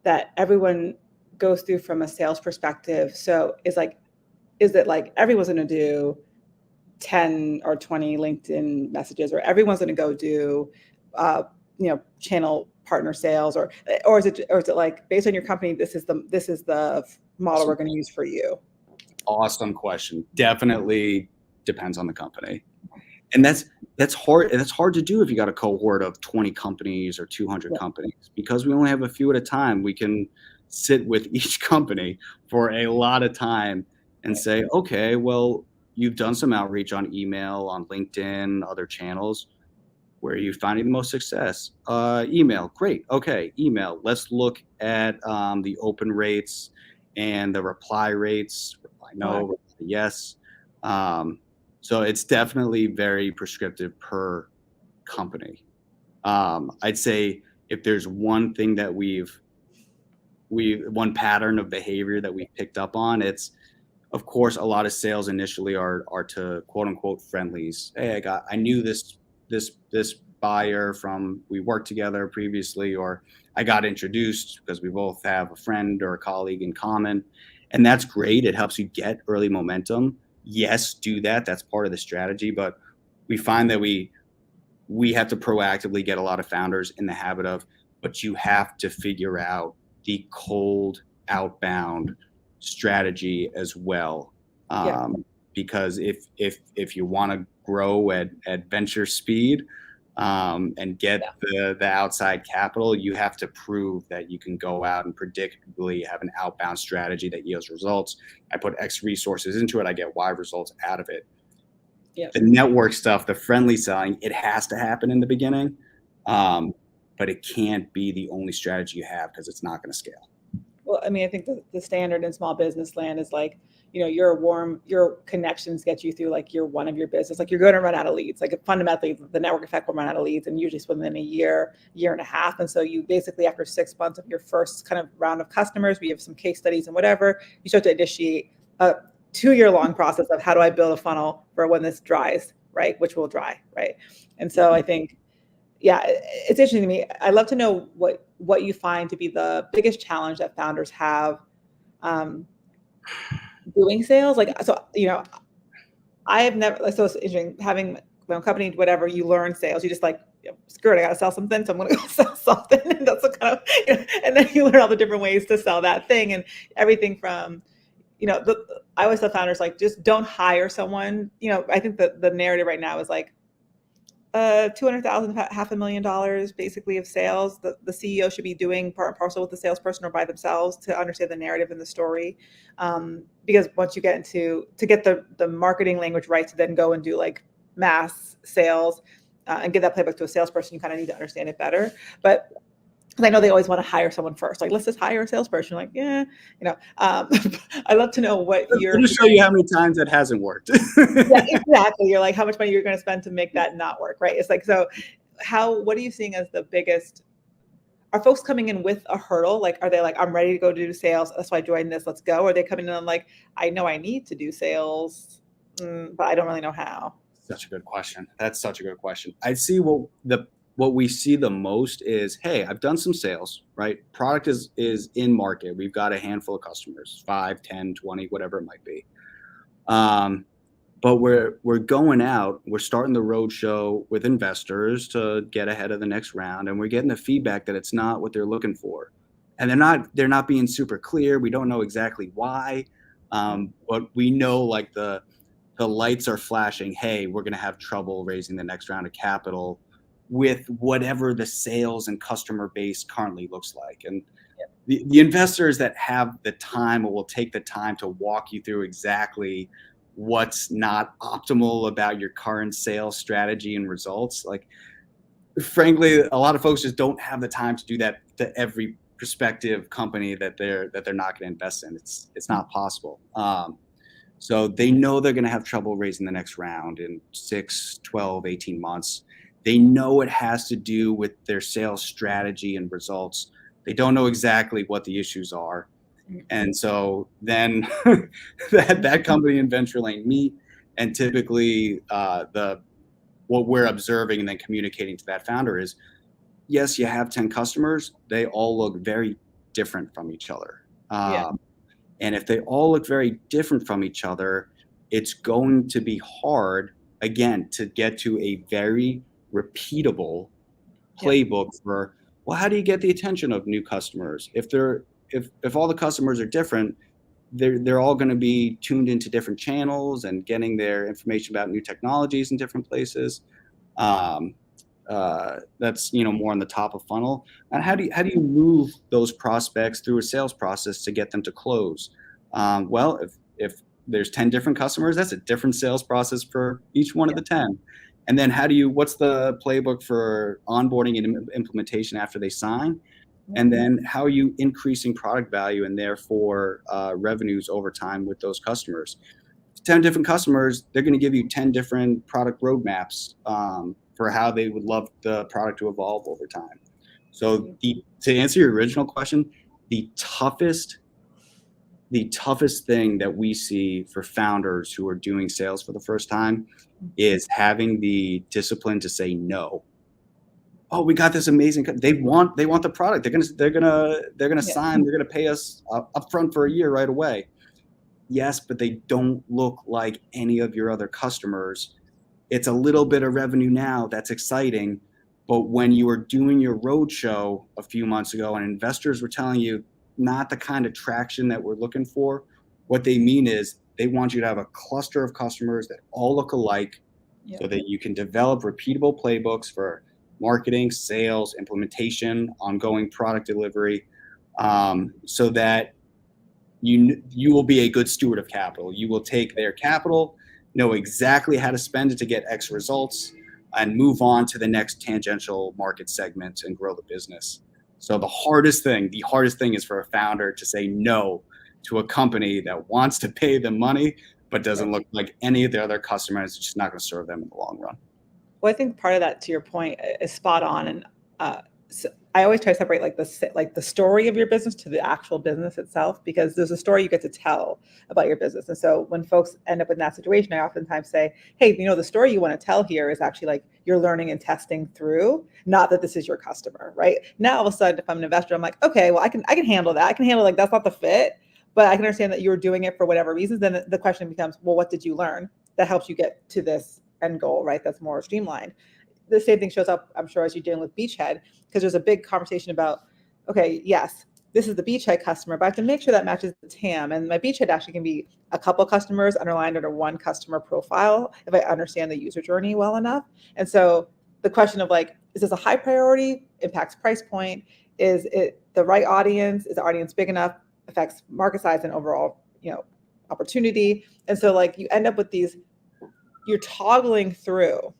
that everyone goes through from a sales perspective? So is it like everyone's going to do 10 or 20 LinkedIn messages, or everyone's going to go do, channel partner sales, or is it like based on your company, this is the model we're going to use for you? Awesome question. Definitely depends on the company. And that's hard to do if you got a cohort of 20 companies or 200 companies, because we only have a few at a time. We can sit with each company for a lot of time and say, okay, well, you've done some outreach on email, on LinkedIn, other channels. Where are you finding the most success? Email. Great. Okay. Email. Let's look at the open rates and the reply rates. Reply no, reply yes. So it's definitely very prescriptive per company. I'd say if there's one thing that one pattern of behavior that we picked up on, it's, of course, a lot of sales initially are to quote unquote friendlies. Hey, I knew this buyer from, we worked together previously, or I got introduced because we both have a friend or a colleague in common. And that's great. It helps you get early momentum. Yes, do that. That's part of the strategy. But we find that we have to proactively get a lot of founders in the habit of, but you have to figure out the cold outbound strategy as well. Because if you want to grow at venture speed and get the outside capital, you have to prove that you can go out and predictably have an outbound strategy that yields results. I put X resources into it, I get Y results out of it. The network stuff, the friendly selling, it has to happen in the beginning, but it can't be the only strategy you have because it's not going to scale. Well, I mean, I think the standard in small business land is like, your connections get you through like year one of your business. Like you're going to run out of leads. Like fundamentally, the network effect will run out of leads, and usually it's within a year and a half. And so you basically, after 6 months of your first kind of round of customers, we have some case studies and whatever, you start to initiate a 2-year long process of how do I build a funnel for when this dries, right? Which will dry, right? And so I think, yeah, it's interesting to me. I'd love to know what you find to be the biggest challenge that founders have doing sales. Like, so, I have never, so it's interesting having my own company, whatever, you learn sales. You just like, screw it, I got to sell something. So I'm going to go sell something. And that's what kind of, and then you learn all the different ways to sell that thing, and everything from, I always tell founders, like, just don't hire someone. I think that the narrative right now is like, 200,000, $500,000 basically of sales. The CEO should be doing part and parcel with the salesperson or by themselves to understand the narrative and the story. Because once you get to get the marketing language right to then go and do like mass sales and give that playbook to a salesperson, you kind of need to understand it better. But because I know they always want to hire someone first. Like, let's just hire a salesperson. Like, yeah, I'd love to know what you're. Let me show you how many times that hasn't worked. Yeah, exactly. You're like, how much money you're going to spend to make that not work, right? It's like, so what are you seeing as the biggest? Are folks coming in with a hurdle? Like, are they like, I'm ready to go do sales, that's why I joined this, let's go? Or are they coming in like, I know I need to do sales, but I don't really know how? Such a good question. That's such a good question. I see what we see the most is, hey, I've done some sales, right? Product is in market. We've got a handful of customers, 5, 10, 20, whatever it might be. But we're going out, we're starting the roadshow with investors to get ahead of the next round, and we're getting the feedback that it's not what they're looking for. And they're not being super clear. We don't know exactly why. But we know like the lights are flashing. Hey, we're going to have trouble raising the next round of capital with whatever the sales and customer base currently looks like. And the investors that have the time or will take the time to walk you through exactly what's not optimal about your current sales strategy and results. Like, frankly, a lot of folks just don't have the time to do that to every prospective company that they're not going to invest in. It's not possible. So they know they're going to have trouble raising the next round in 6, 12, 18 months. They know it has to do with their sales strategy and results. They don't know exactly what the issues are. And so then that company and venture lane meet, and typically what we're observing and then communicating to that founder is, yes, you have 10 customers. They all look very different from each other. And if they all look very different from each other, it's going to be hard, again, to get to a very repeatable playbook for, well, how do you get the attention of new customers? If all the customers are different, they're all going to be tuned into different channels and getting their information about new technologies in different places. That's more on the top of funnel. And how do you move those prospects through a sales process to get them to close? Well, if there's 10 different customers, that's a different sales process for each one of the 10. And then what's the playbook for onboarding and implementation after they sign? And then how are you increasing product value and therefore revenues over time with those customers? 10 different customers, they're going to give you 10 different product roadmaps for how they would love the product to evolve over time. So to answer your original question, the toughest thing that we see for founders who are doing sales for the first time is having the discipline to say no. Oh, we got this amazing. They want the product. They're gonna sign. They're gonna pay us upfront for a year right away. Yes, but they don't look like any of your other customers. It's a little bit of revenue now. That's exciting. But when you were doing your roadshow a few months ago and investors were telling you not the kind of traction that we're looking for, what they mean is they want you to have a cluster of customers that all look alike so that you can develop repeatable playbooks for marketing, sales, implementation, ongoing product delivery, so that you will be a good steward of capital. You will take their capital know exactly how to spend it to get X results, and move on to the next tangential market segment and grow the business. So the hardest thing is for a founder to say no to a company that wants to pay them money, but doesn't look like any of the other customers. It's just not going to serve them in the long run. Well, I think part of that, to your point, is spot on. And so I always try to separate like the story of your business to the actual business itself, because there's a story you get to tell about your business. And so when folks end up in that situation, I oftentimes say, hey, the story you want to tell here is actually like you're learning and testing through, not that this is your customer, right? Now, all of a sudden, if I'm an investor, I'm like, okay, well, I can handle that. I can handle, like, that's not the fit, but I can understand that you're doing it for whatever reasons. Then the question becomes, well, what did you learn that helps you get to this end goal, right? That's more streamlined. The same thing shows up, I'm sure, as you're dealing with beachhead, because there's a big conversation about, okay, yes, this is the beachhead customer, but I have to make sure that matches the TAM. And my beachhead actually can be a couple customers underlined under one customer profile if I understand the user journey well enough. And so the question of, like, is this a high priority, impacts price point? Is it the right audience? Is the audience big enough? Affects market size and overall, opportunity. And so, like, you end up with these, you're toggling through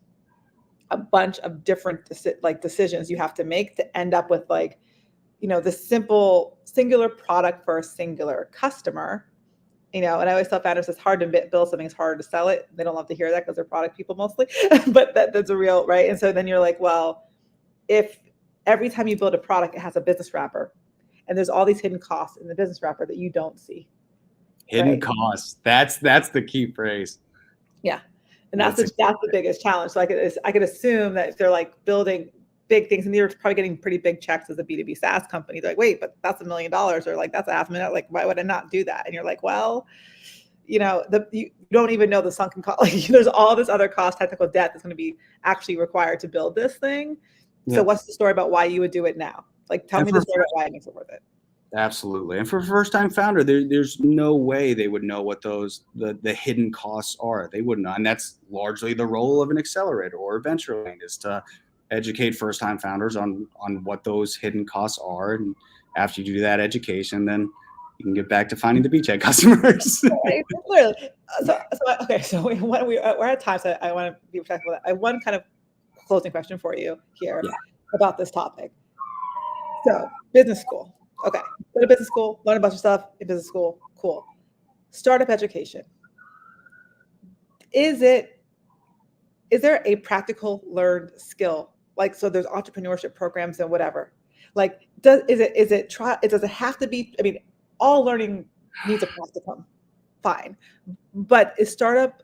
a bunch of different decisions you have to make to end up with, like, the simple singular product for a singular customer. And I always tell founders it's hard to build something, it's harder to sell it. They don't love to hear that because they're product people mostly, but that's a real, right? And so then you're like, well, if every time you build a product, it has a business wrapper, and there's all these hidden costs in the business wrapper that you don't see. Hidden costs. That's the key phrase. Yeah. And that's the biggest challenge. So I could assume that if they're like building big things, and they're probably getting pretty big checks as a B2B SaaS company, they're like, wait, but that's $1 million, or like that's $500,000. Like, why would I not do that? And you're like, well, you don't even know the sunken cost. Like, there's all this other cost, technical debt that's going to be actually required to build this thing. Yeah. So what's the story about why you would do it now? Like, tell me the story about why it makes it worth it. Absolutely. And for a first-time founder, there's no way they would know what the hidden costs are. They wouldn't know. And that's largely the role of an accelerator or a venture lane, is to educate first-time founders on what those hidden costs are. And after you do that education, then you can get back to finding the beachhead customers. Right, clearly. So we're at time, so I want to be respectful of that. I have one kind of closing question for you here about this topic. So, business school. Okay, go to business school, learn a bunch of stuff in business school. Cool. Startup education. Is there a practical learned skill? Like, so there's entrepreneurship programs and whatever. Like, does it have to be? I mean, all learning needs a practicum. Fine, but is startup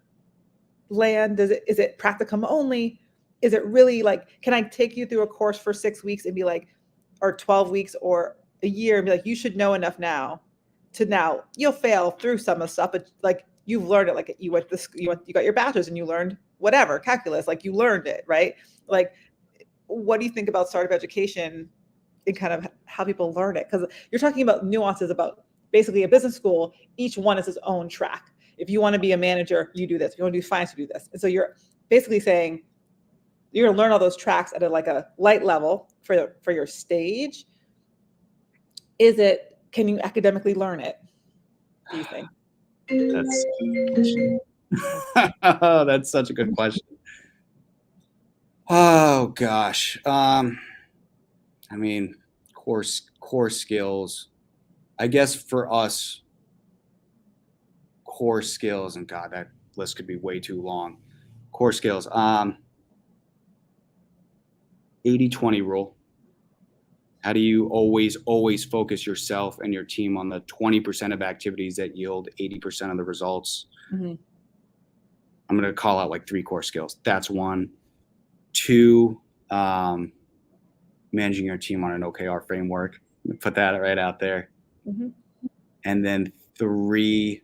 land? Is it practicum only? Is it really like? Can I take you through a course for 6 weeks and be like, or 12 weeks or a year, and be like, you should know enough now to now you'll fail through some of the stuff, but like you've learned it. Like you got your bachelor's and you learned whatever, calculus, like you learned it, right? Like, what do you think about startup education and kind of how people learn it? Because you're talking about nuances about basically a business school. Each one is its own track. If you want to be a manager, you do this. If you want to do finance, you do this. And so you're basically saying you're going to learn all those tracks at a light level for your stage. Can you academically learn it, do you think? That's such a good question. Oh gosh. I mean, core skills. I guess for us, core skills, and God, that list could be way too long. Core skills. 80-20 rule. How do you always focus yourself and your team on the 20% of activities that yield 80% of the results? Mm-hmm. I'm going to call out like 3 core skills. That's 1. 2, managing your team on an OKR framework. Put that right out there. Mm-hmm. And then 3,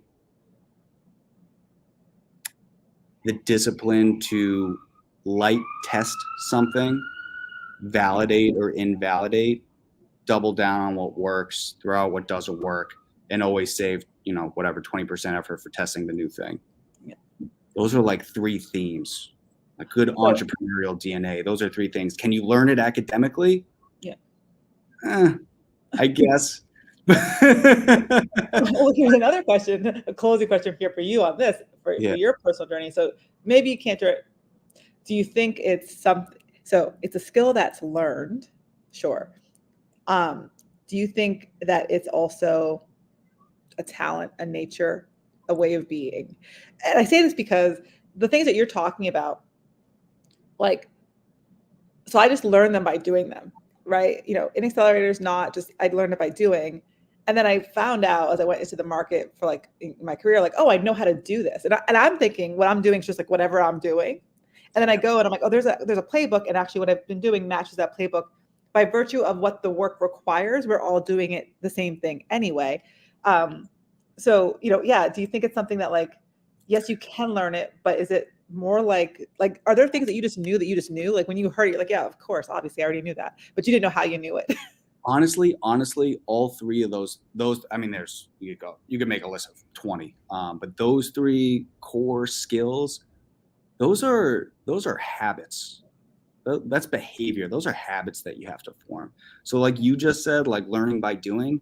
the discipline to light test something, validate or invalidate, double down on what works, throw out what doesn't work, and always save, whatever 20% effort for testing the new thing. Yeah. Those are like 3 themes. A good entrepreneurial DNA. Those are 3 things. Can you learn it academically? Yeah. I guess. Well, here's another question, a closing question here for you on this, for Yeah. your personal journey. So maybe you can't, do you think it's something, so it's a skill that's learned, sure. Do you think that it's also a talent, a nature, a way of being? And I say this because the things that you're talking about, like, so I just learned them by doing them, right? In accelerators, not just, I learned it by doing. And then I found out as I went into the market for like in my career, like, oh, I know how to do this. And I'm thinking what I'm doing is just like whatever I'm doing. And then I go and I'm like, oh, there's a playbook. And actually what I've been doing matches that playbook by virtue of what the work requires. We're all doing it the same thing anyway. So, yeah, do you think it's something that, like, yes, you can learn it, but is it more like, are there things that you just knew, like when you heard it, you're like, yeah, of course, obviously I already knew that, but you didn't know how you knew it? Honestly, all three of those, I mean, you could make a list of 20, but those three core skills, those are habits. That's behavior. Those are habits that you have to form. So like you just said, like learning by doing,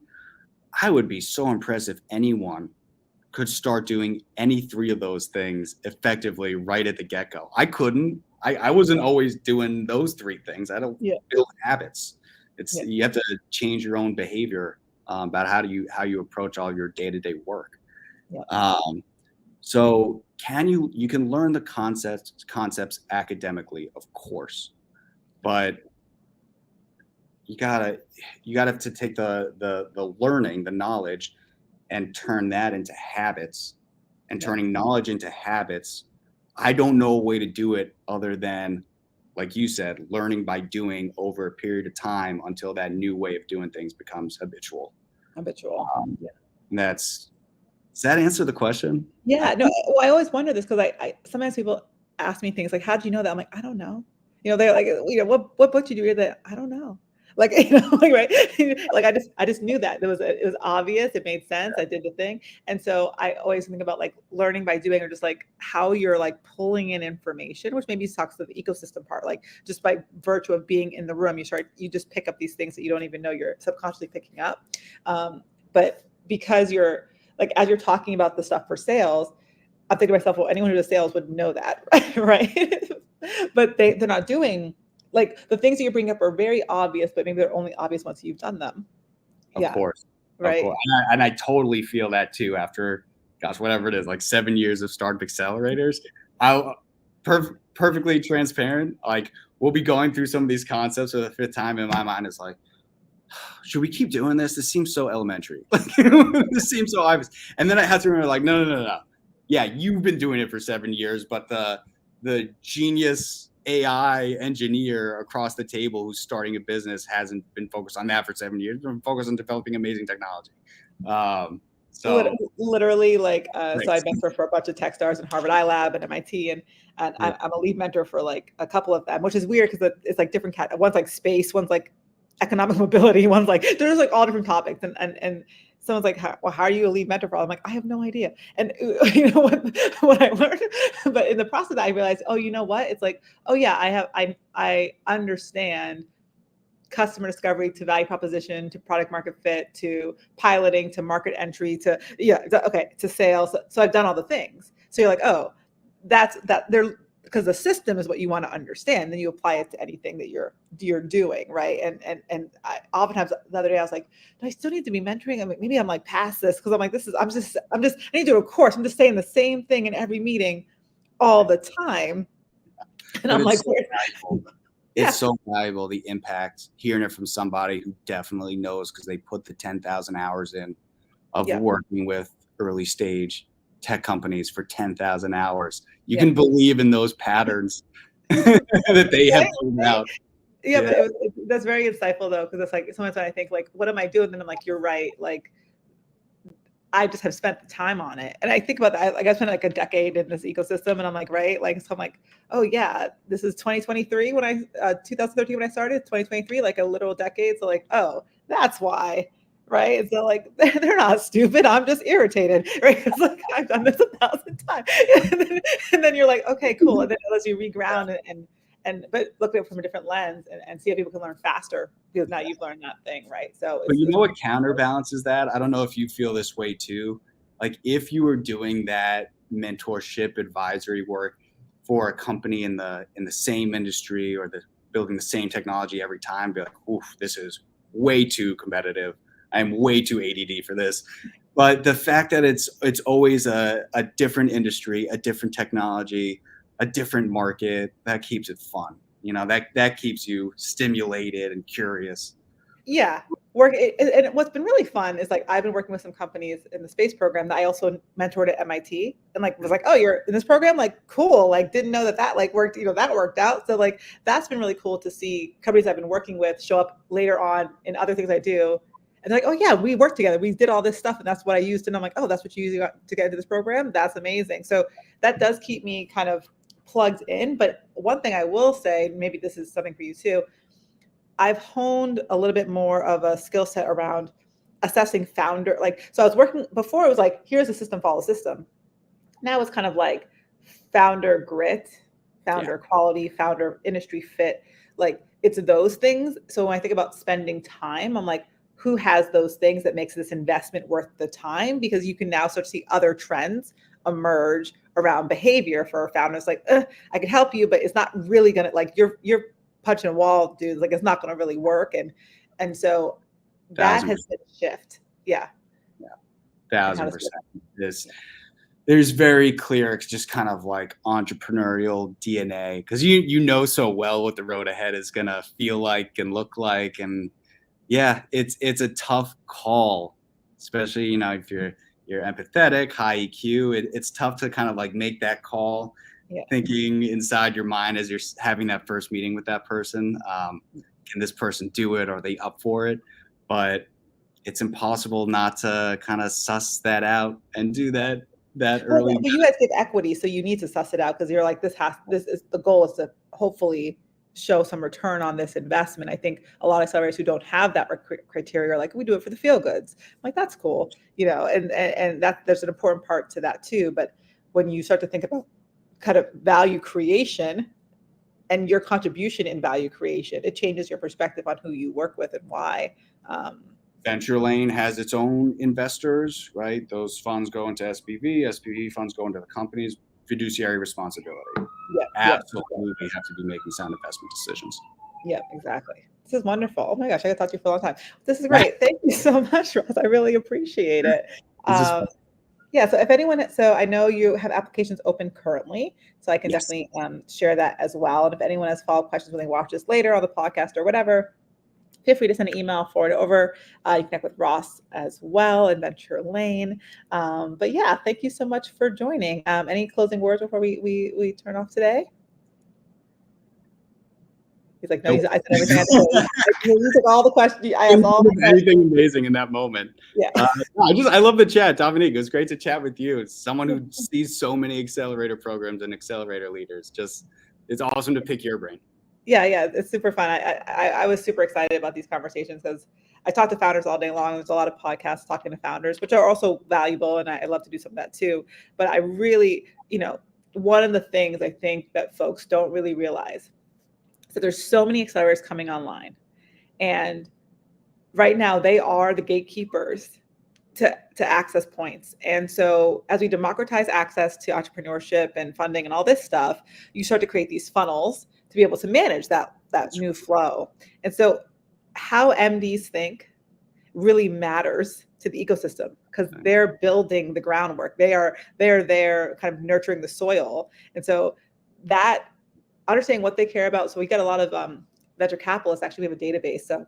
I would be so impressed if anyone could start doing any three of those things effectively right at the get-go. I couldn't. I wasn't always doing those three things. I don't build habits. You have to change your own behavior about how you approach all your day-to-day work. So you can learn the concepts academically, of course, but you gotta to take the learning, the knowledge, and turn that into habits. And turning knowledge into habits, I don't know a way to do it other than, like you said, learning by doing over a period of time until that new way of doing things becomes habitual. Does that answer the question? Yeah, no, well, I always wonder this because I sometimes people ask me things like, how do you know that? I'm like, I don't know. They're like, what book did you read that? I don't know. Like, like, right. Like, I just knew that it was obvious. It made sense. I did the thing. And so I always think about like learning by doing, or just like how you're like pulling in information, which maybe talks to the ecosystem part, like just by virtue of being in the room, you just pick up these things that you don't even know you're subconsciously picking up. But because you're, like, as you're talking about the stuff for sales, I'm thinking to myself, well, anyone who does sales would know that, right? But they're not doing, like, the things that you bring up are very obvious, but maybe they're only obvious once you've done them. Of course. Right. Of course. And I totally feel that too after, gosh, whatever it is, like 7 years of startup accelerators. I'll perfectly transparent. Like, we'll be going through some of these concepts for the fifth time, and my mind is like, should we keep doing this? This seems so elementary. Like, this seems so obvious. And then I have to remember, like, no. Yeah, you've been doing it for 7 years, but the genius AI engineer across the table who's starting a business hasn't been focused on that for 7 years. Been focused on developing amazing technology. So literally, like, so I mentor for a bunch of tech stars in Harvard iLab and MIT, and I'm a lead mentor for like a couple of them, which is weird because it's like different one's like space, one's like economic mobility, one's like, there's like all different topics, and someone's like, how are you a lead mentor for? I'm like, I have no idea. And what I learned, but in the process I realized, oh, you know what? It's like, oh yeah, I understand customer discovery to value proposition to product market fit to piloting to market entry to to sales. So I've done all the things. So you're like, oh, that's because the system is what you want to understand. Then you apply it to anything that you're doing, right? And I oftentimes, the other day I was like, do I still need to be mentoring? I'm like, maybe I'm like past this, because I'm like, I'm just I need to do a course. I'm just saying the same thing in every meeting all the time, and I'm like, it's so valuable, the impact, hearing it from somebody who definitely knows, because they put the 10,000 hours in of working with early stage tech companies for 10,000 hours. You can believe in those patterns that they have pulled out. But that's very insightful though, because it's like sometimes when I think like, what am I doing? Then I'm like, you're right. Like, I just have spent the time on it. And I think about that. Like, I spent like a decade in this ecosystem, and I'm like, right. Like, so I'm like, oh yeah, this is 2023 when 2013 when I started, 2023, like a literal decade. So like, oh, that's why. Right. And so like, they're not stupid. I'm just irritated. Right. It's like, I've done this 1,000 times. And then you're like, okay, cool. And then as you reground but look at it from a different lens and see how people can learn faster because now you've learned that thing, right? So But you know what counterbalances that? I don't know if you feel this way too. Like if you were doing that mentorship advisory work for a company in the same industry or building the same technology every time, be like, oof, this is way too competitive. I'm way too ADD for this. But the fact that it's always a different industry, a different technology, a different market, that keeps it fun. That keeps you stimulated and curious. Yeah. And what's been really fun is like I've been working with some companies in the space program that I also mentored at MIT and like was like, oh, you're in this program, like cool, like didn't know that like worked, that worked out. So like that's been really cool to see companies I've been working with show up later on in other things I do. And they're like, oh yeah, we worked together. We did all this stuff and that's what I used. And I'm like, oh, that's what you used to get into this program. That's amazing. So that does keep me kind of plugged in. But one thing I will say, maybe this is something for you too, I've honed a little bit more of a skill set around assessing founder. So I was working before, it was like, here's a system, follow system. Now it's kind of like founder grit, founder quality, founder industry fit. Like it's those things. So when I think about spending time, I'm like, who has those things that makes this investment worth the time? Because you can now start to see other trends emerge around behavior for founders. Like, I can help you, but it's not really gonna, like you're punching a wall, dude. Like it's not going to really work. And so that has been a shift. Yeah. 1,000%. There's very clear, it's just kind of like entrepreneurial DNA because you know so well what the road ahead is going to feel like and look like. And yeah, it's a tough call, especially, if you're empathetic, high EQ, it's tough to kind of like make that call. Thinking inside your mind as you're having that first meeting with that person, can this person do it? Are they up for it? But it's impossible not to kind of suss that out and do that early. But you guys give equity, so you need to suss it out because you're like, this is the goal is to hopefully show some return on this investment. I think a lot of accelerators who don't have that criteria are like, we do it for the feel goods. I'm like, that's cool, and that there's an important part to that too. But when you start to think about kind of value creation and your contribution in value creation, it changes your perspective on who you work with and why. Venture Lane has its own investors, right? Those funds go into SPV funds go into the company's fiduciary responsibility. Absolutely have to be making sound investment decisions. Yeah, exactly. This is wonderful. Oh my gosh, I could talk to you for a long time. This is great. Thank you so much, Ross. I really appreciate it. Yeah, so I know you have applications open currently, so I can definitely share that as well. And if anyone has follow-up questions when they watch this later on the podcast or whatever, feel free to send an email, forward it over. You can connect with Ross as well in Venture Lane. But yeah, thank you so much for joining. Any closing words before we turn off today? He's like, no, nope. I said everything I had to say. You took all the questions. I asked all the questions. Anything amazing in that moment. Yeah. I love the chat, Dominique. It was great to chat with you. It's someone who sees so many accelerator programs and accelerator leaders. It's awesome to pick your brain. Yeah, it's super fun. I was super excited about these conversations because I talk to founders all day long. There's a lot of podcasts talking to founders, which are also valuable, and I love to do some of that too. But I really, one of the things I think that folks don't really realize, so there's so many accelerators coming online, and right now they are the gatekeepers to access points. And so as we democratize access to entrepreneurship and funding and all this stuff, you start to create these funnels to be able to manage that new flow. And so how MDs think really matters to the ecosystem because they're building the groundwork. They're there kind of nurturing the soil. And so that understanding what they care about. So we get a lot of venture capitalists. Actually, we have a database. So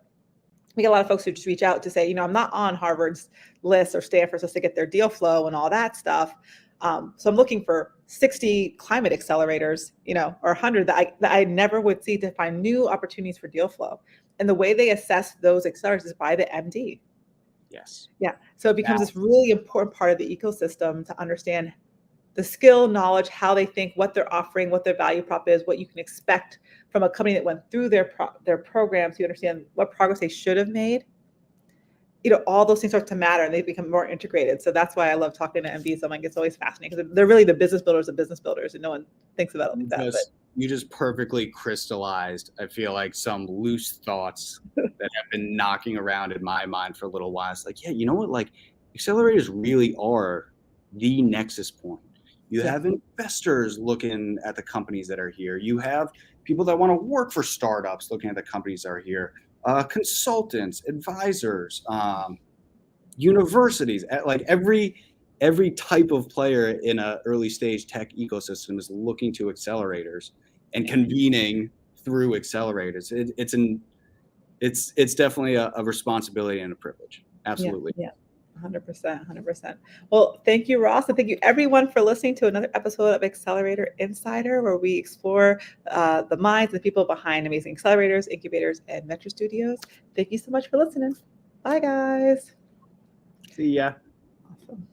we get a lot of folks who just reach out to say, I'm not on Harvard's list or Stanford's list to get their deal flow and all that stuff. So I'm looking for 60 climate accelerators, or 100 that I never would see to find new opportunities for deal flow. And the way they assess those accelerators is by the MD. Yes. Yeah. So it becomes this really important part of the ecosystem to understand the skill, knowledge, how they think, what they're offering, what their value prop is, what you can expect from a company that went through their program, so you understand what progress they should have made. All those things start to matter and they become more integrated. So that's why I love talking to MDs. I'm like, it's always fascinating because they're really the business builders of business builders, and no one thinks about it like that. you just perfectly crystallized, I feel like, some loose thoughts that have been knocking around in my mind for a little while. It's like, yeah, you know what? Like, accelerators really are the nexus point. You have investors looking at the companies that are here. You have people that want to work for startups looking at the companies that are here. Consultants, advisors, universities, like every type of player in an early stage tech ecosystem is looking to accelerators and convening through accelerators. It's definitely a responsibility and a privilege. Absolutely. Yeah. 100%. Well, thank you, Ross, and thank you everyone for listening to another episode of Accelerator Insider, where we explore the minds and the people behind amazing accelerators, incubators, and venture studios. Thank you so much for listening. Bye, guys. See ya. Awesome.